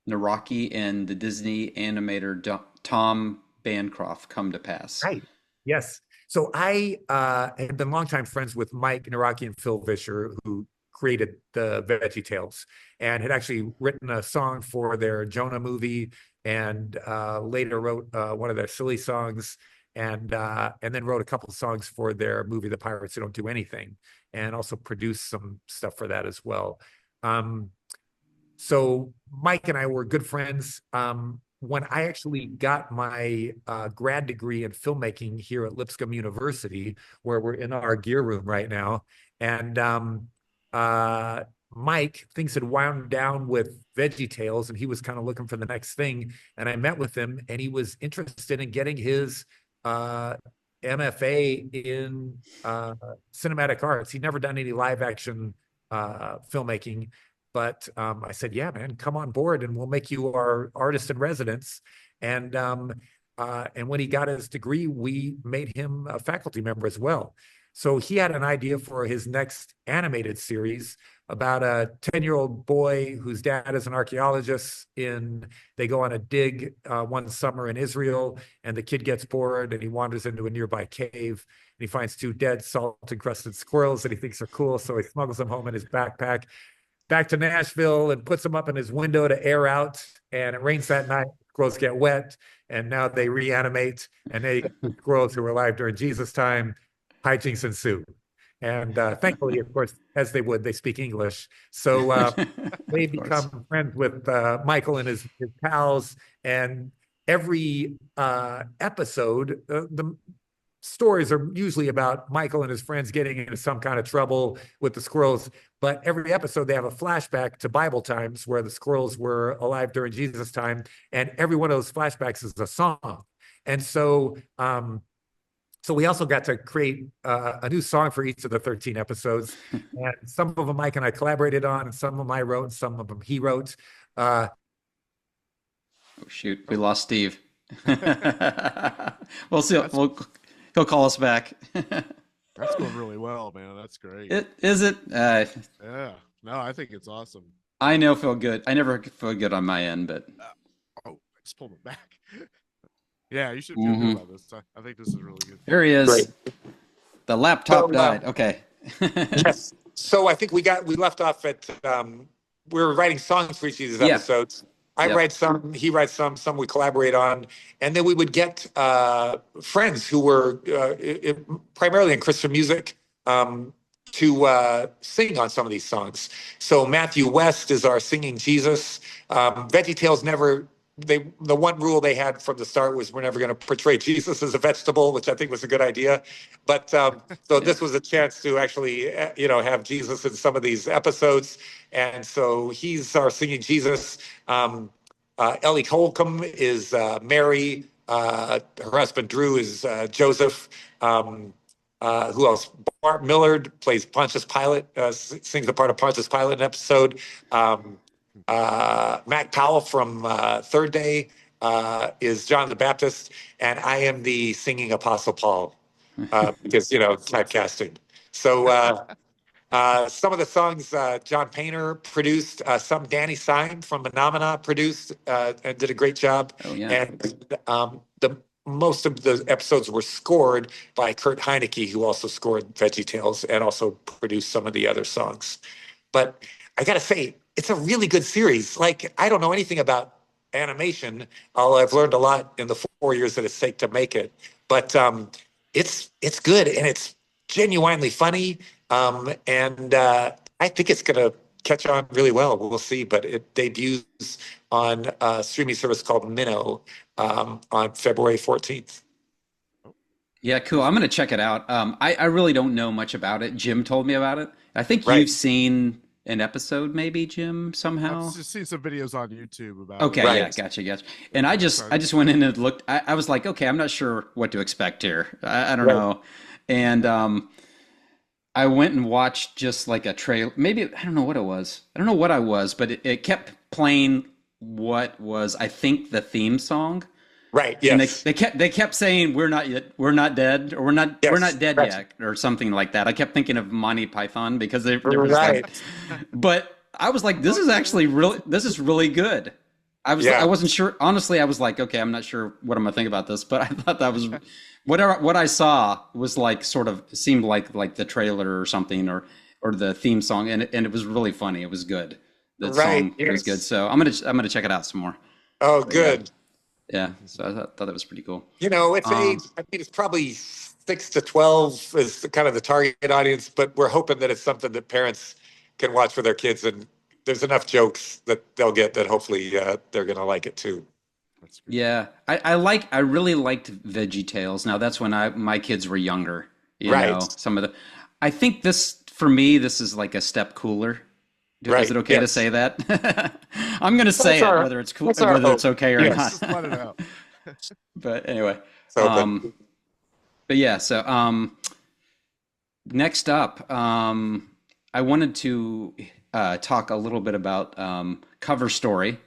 Naraki and the Disney animator Tom Bancroft come to pass? Right. Yes. So I have been longtime friends with Mike Naraki and Phil Vischer, who created the Veggie Tales and had actually written a song for their Jonah movie, and later wrote one of their silly songs, and then wrote a couple of songs for their movie, The Pirates Who Don't Do Anything, and also produced some stuff for that as well. Um, so Mike and I were good friends. When I actually got my grad degree in filmmaking here at Lipscomb University, where we're in our gear room right now, and uh, Mike, things had wound down with Veggie Tales, and he was kind of looking for the next thing. And I met with him, and he was interested in getting his uh, MFA in cinematic arts. He'd never done any live action filmmaking. But I said, yeah, man, come on board and we'll make you our artist in residence. And when he got his degree, we made him a faculty member as well. So he had an idea for his next animated series about a 10-year-old boy whose dad is an archaeologist. They go on a dig one summer in Israel, and the kid gets bored and he wanders into a nearby cave and he finds two dead salt-encrusted squirrels that he thinks are cool. So he smuggles them home in his backpack back to Nashville and puts them up in his window to air out. And it rains that night, squirrels get wet, and now they reanimate, and they squirrels who were alive during Jesus' time. Hijinks ensue. And thankfully, of course, as they would, they speak English. So they become friends with Michael and his pals. And every episode, the stories are usually about Michael and his friends getting into some kind of trouble with the squirrels. But every episode, they have a flashback to Bible times where the squirrels were alive during Jesus' time. And every one of those flashbacks is a song. And so, so we also got to create a new song for each of the 13 episodes. And some of them Mike and I collaborated on, and some of them I wrote, and some of them he wrote. Oh, shoot. We lost Steve. We'll see. He'll call us back. That's going really well, man. That's great. Is it? Yeah. No, I think it's awesome. I know feel good. I never feel good on my end, but I just pulled it back. Yeah, you should feel good about this. I think this is really good. Here he is. Great. The laptop died. Okay. Yes. So I think we left off at we were writing songs for each of these episodes. I write some, he writes some we collaborate on, and then we would get friends who were primarily in Christian music to sing on some of these songs. So Matthew West is our singing Jesus. VeggieTales never. The one rule they had from the start was we're never going to portray Jesus as a vegetable, which I think was a good idea. But so this was a chance to actually, have Jesus in some of these episodes. And so he's our singing Jesus. Ellie Holcomb is Mary. Her husband Drew is Joseph. Who else? Bart Millard plays Pontius Pilate, sings the part of Pontius Pilate in an episode. Mac Powell from Third Day is John the Baptist, and I am the singing Apostle Paul because typecasting. So some of the songs John Painter produced, some Danny Syme from Phenomena produced and did a great job. Oh, yeah. And most of the episodes were scored by Kurt Heinecke, who also scored VeggieTales and also produced some of the other songs. But I got to say, it's a really good series. Like, I don't know anything about animation, although I've learned a lot in the 4 years that it's taken to make it. But it's good, and it's genuinely funny. And I think it's going to catch on really well. We'll see. But it debuts on a streaming service called Minnow on February 14th. Yeah, cool. I'm going to check it out. I really don't know much about it. Jim told me about it. I think you've seen an episode, maybe, Jim, somehow. I've just seen some videos on YouTube about it. Yeah, gotcha. And I just went in and looked. I was like, okay, I'm not sure what to expect here. I don't know. And I went and watched just like a trailer. Maybe, I don't know what it was. I don't know what I was, but it kept playing what was, I think, the theme song. Right. Yes. And they kept saying we're not dead, or we're not dead yet, or something like that. I kept thinking of Monty Python because there was like, but I was like, this is really good. I wasn't sure. Honestly, I was like, okay, I'm not sure what I'm gonna think about this, but I thought that was what I saw was like sort of seemed like the trailer or something or the theme song, and it was really funny. It was good. The song was good. So I'm gonna check it out some more. Oh, good. Yeah, so I thought that was pretty cool. It's age. I mean, it's probably 6 to 12 is kind of the target audience, but we're hoping that it's something that parents can watch for their kids, and there's enough jokes that they'll get that hopefully they're gonna like it too. Yeah, I really liked VeggieTales. Now that's when my kids were younger. You know, some of I think this for me this is like a step cooler. Is it okay to say that? I'm going to say it, whether it's cool, whether it's okay or not. Just let it out. But anyway, but yeah. So next up, I wanted to talk a little bit about Cover Story,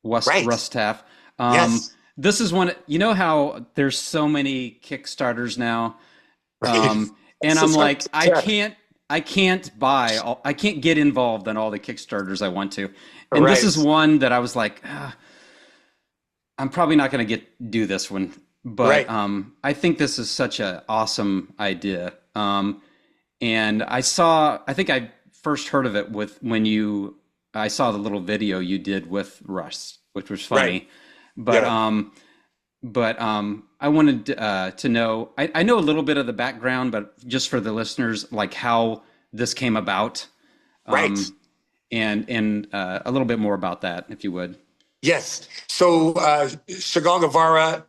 Right. Russ Taff. Yes. This is one, you know how there's so many Kickstarters now, Right. and So I'm sorry like, to check. I can't get involved in all the Kickstarters I want to, and this is Right. one that I was like, I'm probably not going to get do this one, but Right. I think this is such an awesome idea. And I think I first heard of it I saw the little video you did with Russ, which was Right. funny. But Yeah. um, I wanted to know. I know a little bit of the background, but just for the listeners, like how this came about, Right. um, and a little bit more about that, if you would. Yes. So Chagall Guevara,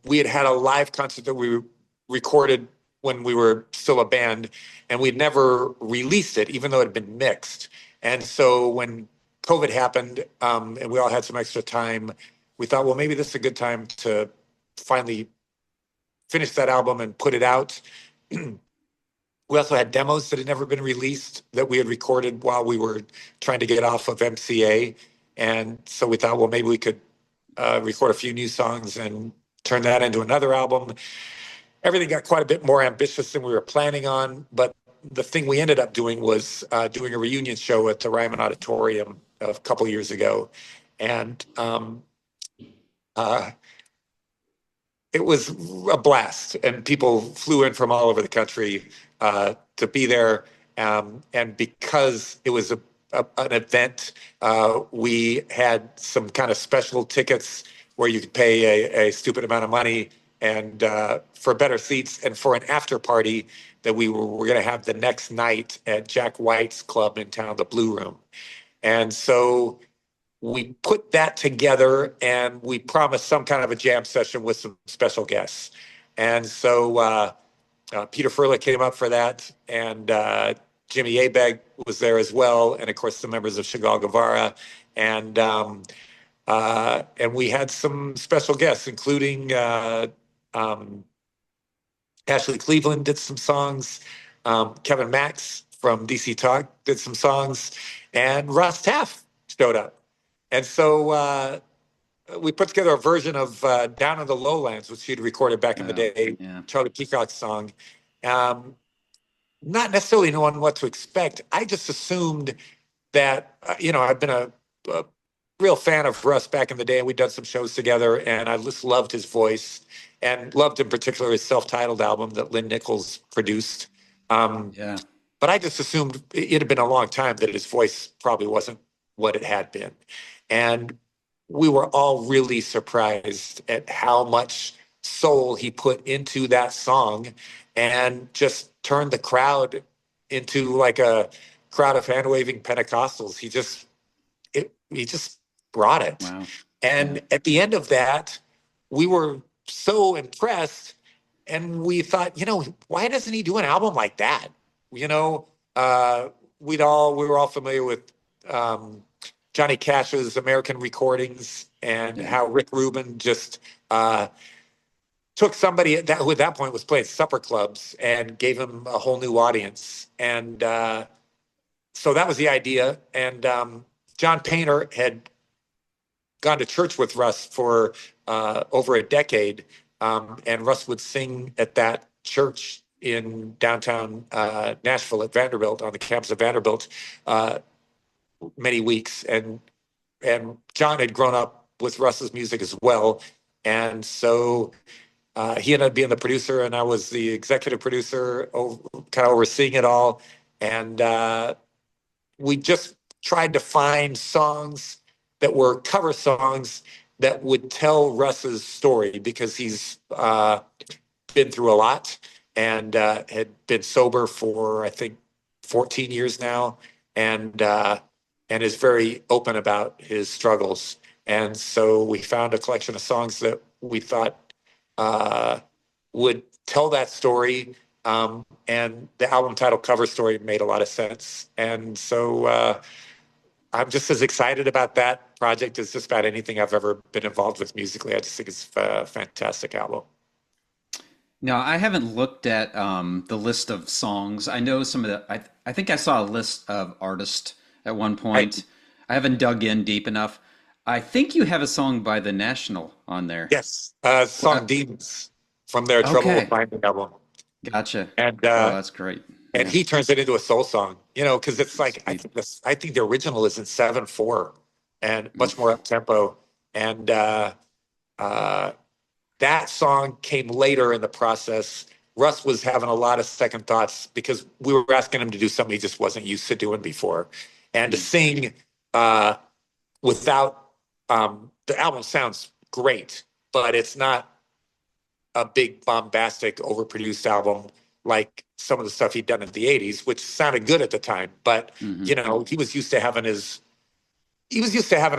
we had a live concert that we recorded when we were still a band, and we'd never released it, even though it had been mixed. And so when COVID happened, and we all had some extra time, we thought, well, maybe this is a good time to finally finish that album and put it out. We also had demos that had never been released that we had recorded while we were trying to get off of MCA. And so we thought, well, maybe we could record a few new songs and turn that into another album. Everything got quite a bit more ambitious than we were planning on. But the thing we ended up doing was doing a reunion show at the Ryman Auditorium a couple of years ago. And uh, it was a blast, and people flew in from all over the country to be there. And because it was an event, we had some kind of special tickets where you could pay a stupid amount of money and for better seats and for an after party that we were going to have the next night at Jack White's club in town, the Blue Room. And so we put that together and we promised some kind of a jam session with some special guests. And so Peter Furlick came up for that, and Jimmy Abeg was there as well, and of course the members of Chagall Guevara, and we had some special guests, including um, Ashley Cleveland did some songs, Kevin Max from DC Talk did some songs, and Ross Taff showed up. And so we put together a version of Down in the Lowlands, which he'd recorded back in the Oh, day, yeah. Charlie Peacock's song. Um, Not necessarily knowing what to expect. I just assumed that, I've been a real fan of Russ back in the day, and we'd done some shows together, and I just loved his voice and loved in particular his self-titled album that Lynn Nichols produced. Um, Yeah. but I just assumed it had been a long time that his voice probably wasn't what it had been. And we were all really surprised at how much soul he put into that song and just turned the crowd into like a crowd of hand waving Pentecostals. He just brought it. Wow. And Yeah. at the end of that, we were so impressed, and we thought, why doesn't he do an album like that? You know, uh, we were all familiar with Johnny Cash's American recordings and Yeah. how Rick Rubin just took somebody who at that point was playing supper clubs and gave him a whole new audience. And so that was the idea. And John Painter had gone to church with Russ for over a decade, and Russ would sing at that church in downtown Nashville at Vanderbilt, on the campus of Vanderbilt, uh, many weeks. And John had grown up with Russ's music as well, and so he ended up being the producer, and I was the executive producer, kind of overseeing it all. And we just tried to find songs that were cover songs that would tell Russ's story, because he's been through a lot and had been sober for, I think, 14 years now, and is very open about his struggles. And so we found a collection of songs that we thought would tell that story. And the album title Cover Story made a lot of sense. And so I'm just as excited about that project as just about anything I've ever been involved with musically. I just think it's a fantastic album. Now, I haven't looked at the list of songs. I know some of the. I think I saw a list of artists at one I, point. I haven't dug in deep enough. I think you have a song by The National on there. yes, Uh, song Demons from their Trouble Will okay, Find Me album. gotcha. And Oh, that's great. and Yeah, he turns it into a soul song, you know, because it's like sweet. I think the original is in 7/4 and much more Oof. up tempo. And uh that song came later in the process. Russ was having a lot of second thoughts because we were asking him to do something he just wasn't used to doing before. And to Mm, sing uh without the album sounds great, but it's not a big bombastic overproduced album like some of the stuff he'd done in the 80s, which sounded good at the time. But hmm you know, he was used to having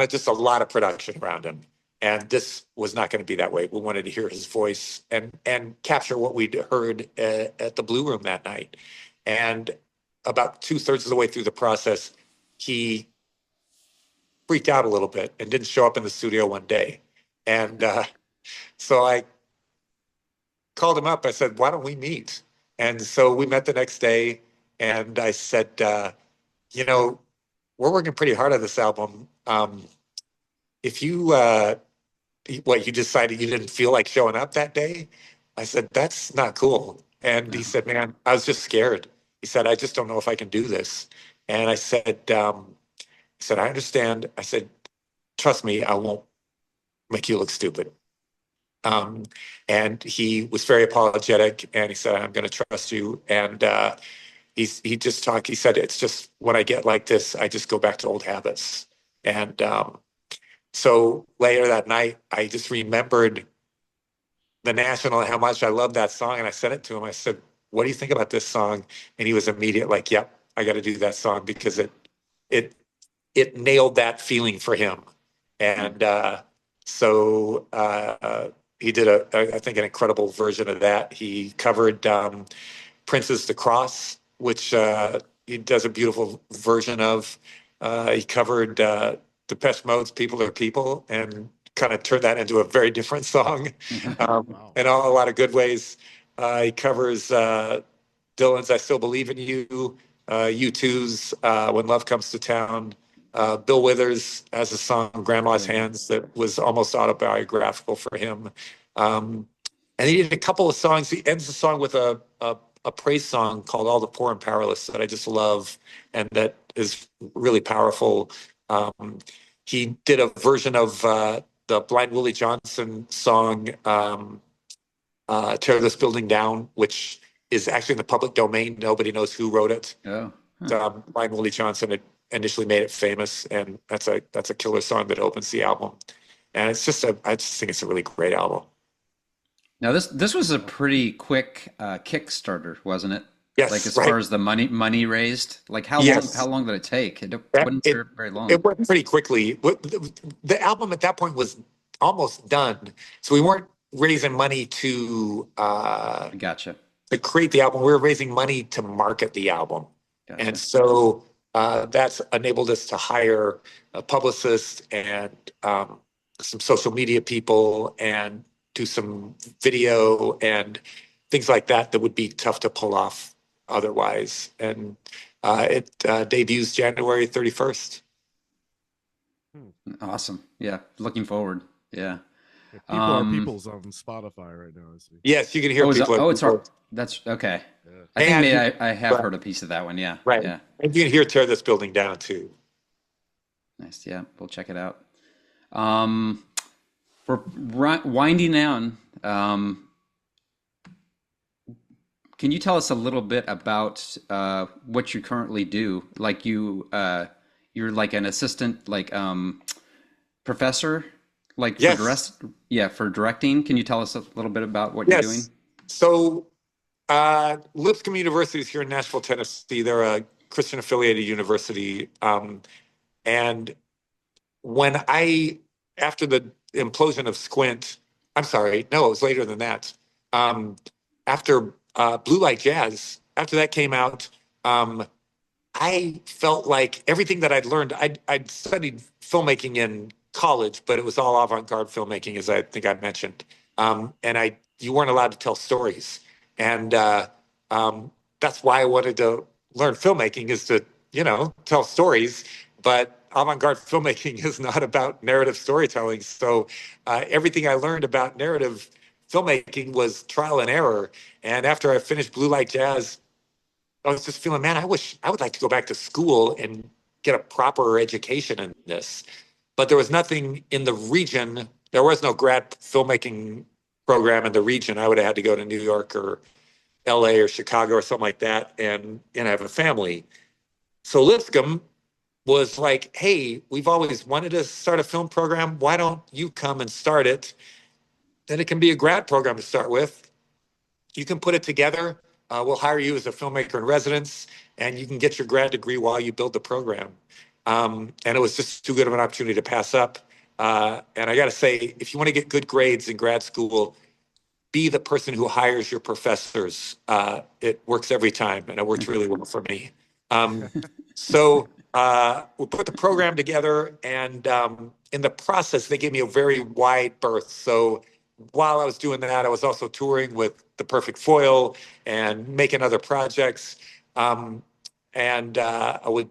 just a lot of production around him. And this was not going to be that way. We wanted to hear his voice and capture what we'd heard at the Blue Room that night. And about 2/3 of the way through the process, he freaked out a little bit and didn't show up in the studio one day. And so I called him up. I said, "Why don't we meet?" And so we met the next day. And I said, "You know, we're working pretty hard on this album. If you, what, you decided you didn't feel like showing up that day?" I said, "That's not cool." And he No. said, "Man, I was just scared." He said, "I just don't know if I can do this." And I said, "I understand." I said, "Trust me, I won't make you look stupid." Um, and he was very apologetic, and he said, "I'm going to trust you." And he just talked. He said, "It's just when I get like this, I just go back to old habits." And so later that night, I just remembered the National and how much I loved that song, and I sent it to him. I said, "What do you think about this song?" And he was immediate, like, "Yep, I got to do that song because it it nailed that feeling for him." Mm. And so he did I think, an incredible version of that. He covered Prince's "The Cross," which he does a beautiful version of. He covered Depeche Mode's "People Are People" and kind of turned that into a very different song Wow. in a lot of good ways. He covers Dylan's "I Still Believe in You," U2's "When Love Comes to Town." Bill Withers has a song, "Grandma's Really? Hands," that was almost autobiographical for him. Um, and he did a couple of songs. He ends the song with a praise song called "All the Poor and Powerless" that I just love and that is really powerful. Um, he did a version of the Blind Willie Johnson song, "Tear This Building Down," which is actually in the public domain. Nobody knows who wrote it. Oh, huh. Blind Willie Johnson had initially made it famous, and that's a killer song that opens the album. And I just think it's a really great album. Now this was a Yeah. pretty quick Kickstarter, wasn't it? Like Yes, as far right. as the money raised, like how Yes, long did it take? It that wasn't it very long. it went pretty quickly. The album at that point was almost done, so we weren't raising money Gotcha. to create the album. We were raising money to market the album, and Gotcha. so that's enabled us to hire a publicist and some social media people and do some video and things like that that would be tough to pull off otherwise. And it debuts January 31st. Hmm. Awesome. Yeah, looking forward. Yeah. Yeah, People Are Um, People's on Spotify right now. I see. Yes, you can hear people at it's our, people. that's okay. Yeah. I think And maybe you, I have right, heard a piece of that one. Yeah. right. Yeah. And you can hear "Tear This Building Down" too. Nice. Yeah, we'll check it out. Um, we're winding down. Can you tell us a little bit about what you currently do? Like you're like an assistant, like professor, like for Yes, dress, yeah, for directing. Can you tell us a little bit about what you're doing? yes. So Lipscomb University is here in Nashville, Tennessee. They're a Christian affiliated university. And when after the implosion of Squint, I'm sorry, no, it was later than that. Um, After Blue Light Jazz, after that came out, um, I felt like everything that I'd learned, I'd studied filmmaking in college, but it was all avant-garde filmmaking, as I think I mentioned. And I you weren't allowed to tell stories. And that's why I wanted to learn filmmaking, is to, tell stories. But avant-garde filmmaking is not about narrative storytelling. So everything I learned about narrative filmmaking was trial and error. And after I finished Blue Light Jazz, I was just feeling, man, I wish I would like to go back to school and get a proper education in this. But there was nothing in the region. There was no grad filmmaking program in the region. I would have had to go to New York or LA or Chicago or something like that, and have a family. So Lipscomb was like, hey, we've always wanted to start a film program. Why don't you come and start it? Then it can be a grad program to start with. You can put it together. We'll hire you as a filmmaker in residence, and you can get your grad degree while you build the program. And it was just too good of an opportunity to pass up. And I got to say, if you want to get good grades in grad school, be the person who hires your professors. It works every time, and it worked really well for me. So we put the program together, and in the process, they gave me a very wide berth. So while I was doing that, I was also touring with The Perfect Foil and making other projects. And I would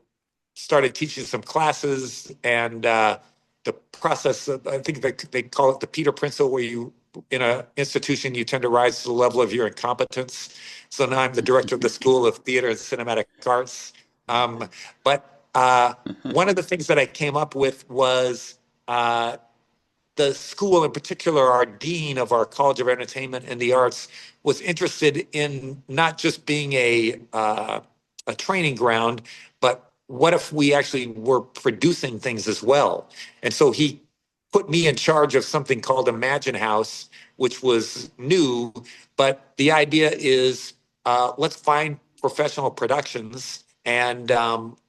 started teaching some classes, and the process of, I think they call it the Peter Principle, where you, in an institution, you tend to rise to the level of your incompetence. So now I'm the director of the School of Theater and Cinematic Arts. But one of the things that I came up with was the school, in particular, our dean of our College of Entertainment and the Arts, was interested in not just being a training ground, but what if we actually were producing things as well? And so he put me in charge of something called Imagine House, which was new. But the idea is, let's find professional productions, and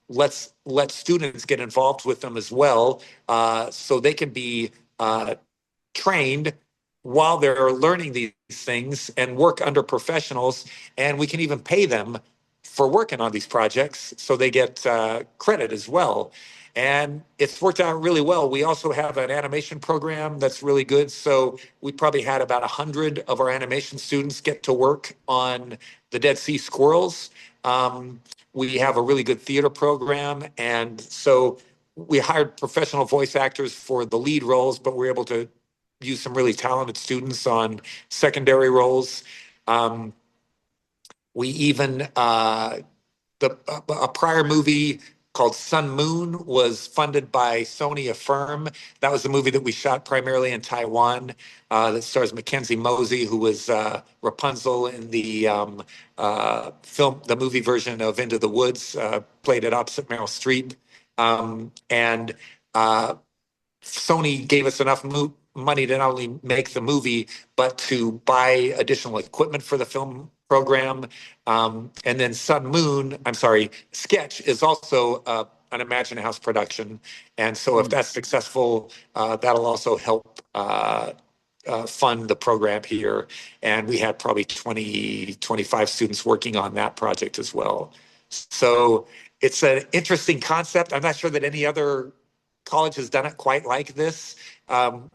let's let students get involved with them as well, so they can be trained while they're learning these things and work under professionals. And we can even pay them for working on these projects, so they get credit as well. And it's worked out really well. We also have an animation program that's really good. So we probably had about 100 of our animation students get to work on the Dead Sea Squirrels. We have a really good theater program. And so we hired professional voice actors for the lead roles, but we're able to use some really talented students on secondary roles. We even, a prior movie called Sun Moon was funded by Sony Affirm. That was a movie that we shot primarily in Taiwan, that stars Mackenzie Mosey, who was Rapunzel in the the movie version of Into the Woods, played it opposite Meryl Streep. And Sony gave us enough money to not only make the movie, but to buy additional equipment for the film program. And then Sketch is also an Imagine House production. And so if that's successful, that'll also help fund the program here. And we had probably 20, 25 students working on that project as well. So it's an interesting concept. I'm not sure that any other college has done it quite like this,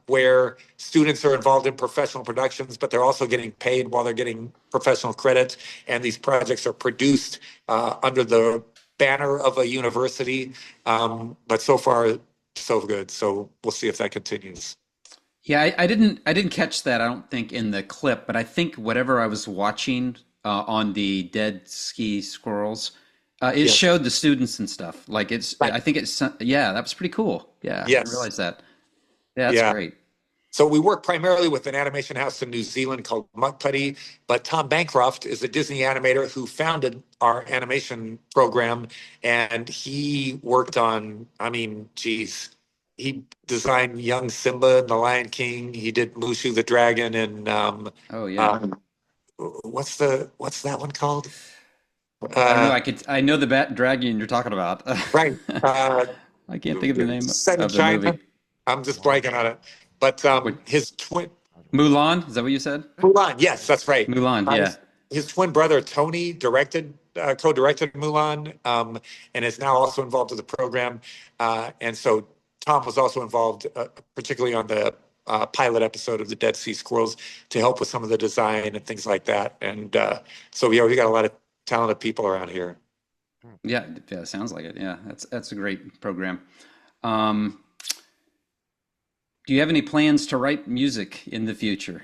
where students are involved in professional productions, but they're also getting paid while they're getting professional credit. And these projects are produced under the banner of a university. But so far, so good. So we'll see if that continues. Yeah, I didn't catch that, I don't think, in the clip, but I think whatever I was watching on the Dead Ski Squirrels, it showed the students and stuff. Like Right. I think that was pretty cool. Yeah, I Yes. didn't realize that. Yeah, that's great. So we work primarily with an animation house in New Zealand called Mud Putty, but Tom Bancroft is a Disney animator who founded our animation program, and he worked on, he designed Young Simba and the Lion King. He did Mushu the Dragon, and Oh yeah. what's that one called? I don't know. I know the bat dragon you're talking about. Right. I can't think of the name Set in of the China. movie. I'm just blanking on it. But his twin, Mulan, is that what you said? Mulan, yes, that's right. Mulan, yeah. His twin brother Tony co-directed Mulan, and is now also involved with the program. And so Tom was also involved, particularly on the pilot episode of the Dead Sea Squirrels to help with some of the design and things like that. And so yeah, we got a lot of talented people around here. Yeah, yeah, sounds like it. Yeah, that's a great program. Do you have any plans to write music in the future?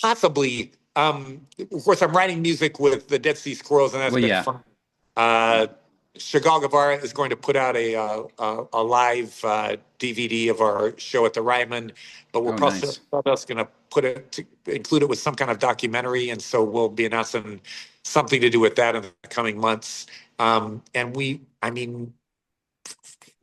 Possibly. Of course, I'm writing music with the Dead Sea Squirrels, and that's Well, been yeah. fun. Chagall Guevara is going to put out a live DVD of our show at the Ryman, but we're Oh, probably nice. going to include it with some kind of documentary, and so we'll be announcing something to do with that in the coming months. And I mean,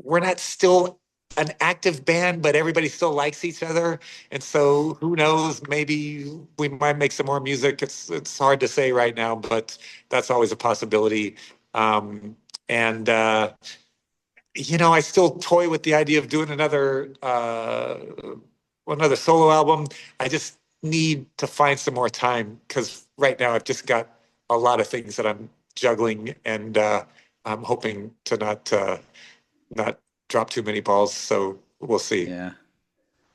we're not still an active band, but everybody still likes each other, and so who knows? Maybe we might make some more music. It's hard to say right now, but that's always a possibility. And I still toy with the idea of doing another solo album. I just need to find some more time because right now I've just got a lot of things that I'm juggling, and I'm hoping to not drop too many balls. So we'll see. Yeah.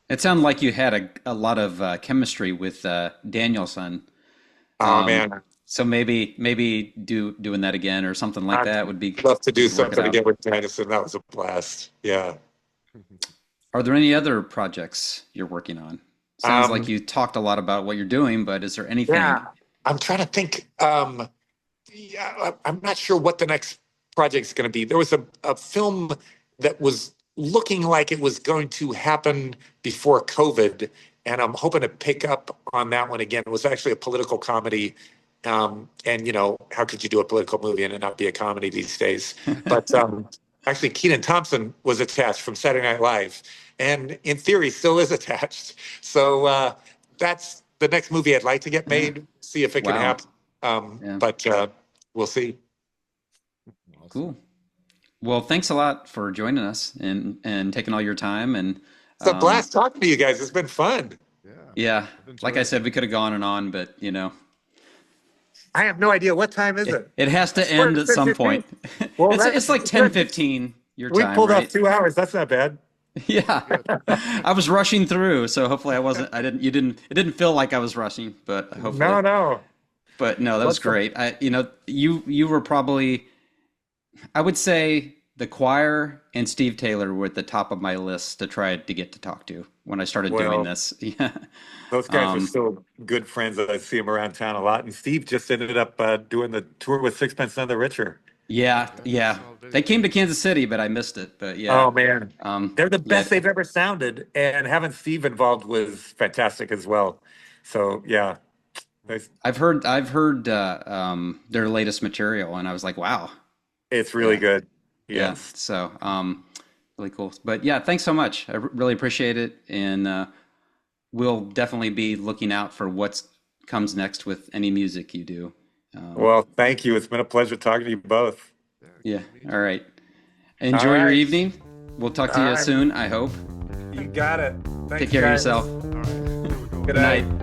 It sounded like you had a lot of chemistry with Danielson. Oh man, So maybe doing that again or something like that would be. I'd love to do would work it something out. again with Danielson. That was a blast. Yeah. Are there any other projects you're working on? Sounds like Um, you talked a lot about what you're doing, but is there anything? Yeah, I'm trying to think. I'm not sure what the next project's going to be. There was a film that was looking like it was going to happen before COVID, and I'm hoping to pick up on that one again. It was actually a political comedy. And how could you do a political movie and it not be a comedy these days? But actually, Kenan Thompson was attached from Saturday Night Live, and in theory, still is attached. So that's the next movie I'd like to get made. See if it can Wow. happen. Yeah. But we'll see. Cool. Well, thanks a lot for joining us and taking all your time. And It's a blast talking to you guys. It's been fun. yeah, I've like I enjoyed said, we could have gone and on, but I have no idea what time is it. it has to end at some point. Well, it's like 10:15 your We time, pulled right? off 2 hours. That's not bad. Yeah. I was rushing through, so hopefully it didn't feel like I was rushing, but hopefully. No. But no, that was great. You were probably, I would say the choir and Steve Taylor were at the top of my list to try to get to talk to when I started doing Well, this. Yeah. Those guys are Um, still good friends. I see them around town a lot. And Steve just ended up doing the tour with Sixpence None the Richer. Yeah. They came to Kansas City, but I missed it. But yeah. Oh, man. They're the best yeah. they've ever sounded. And having Steve involved was fantastic as well. So, yeah. I've heard their latest material, and I was like, wow. It's really good. Yeah. Yes. So, really cool. But yeah, thanks so much. I really appreciate it. And we'll definitely be looking out for what comes next with any music you do. Well, thank you. It's been a pleasure talking to you both. Yeah. All right. Enjoy your right. evening. We'll talk to All you right. soon, I hope. You got it. Thanks, Take care of guys. yourself. All right. Here we go. Good Good night. night.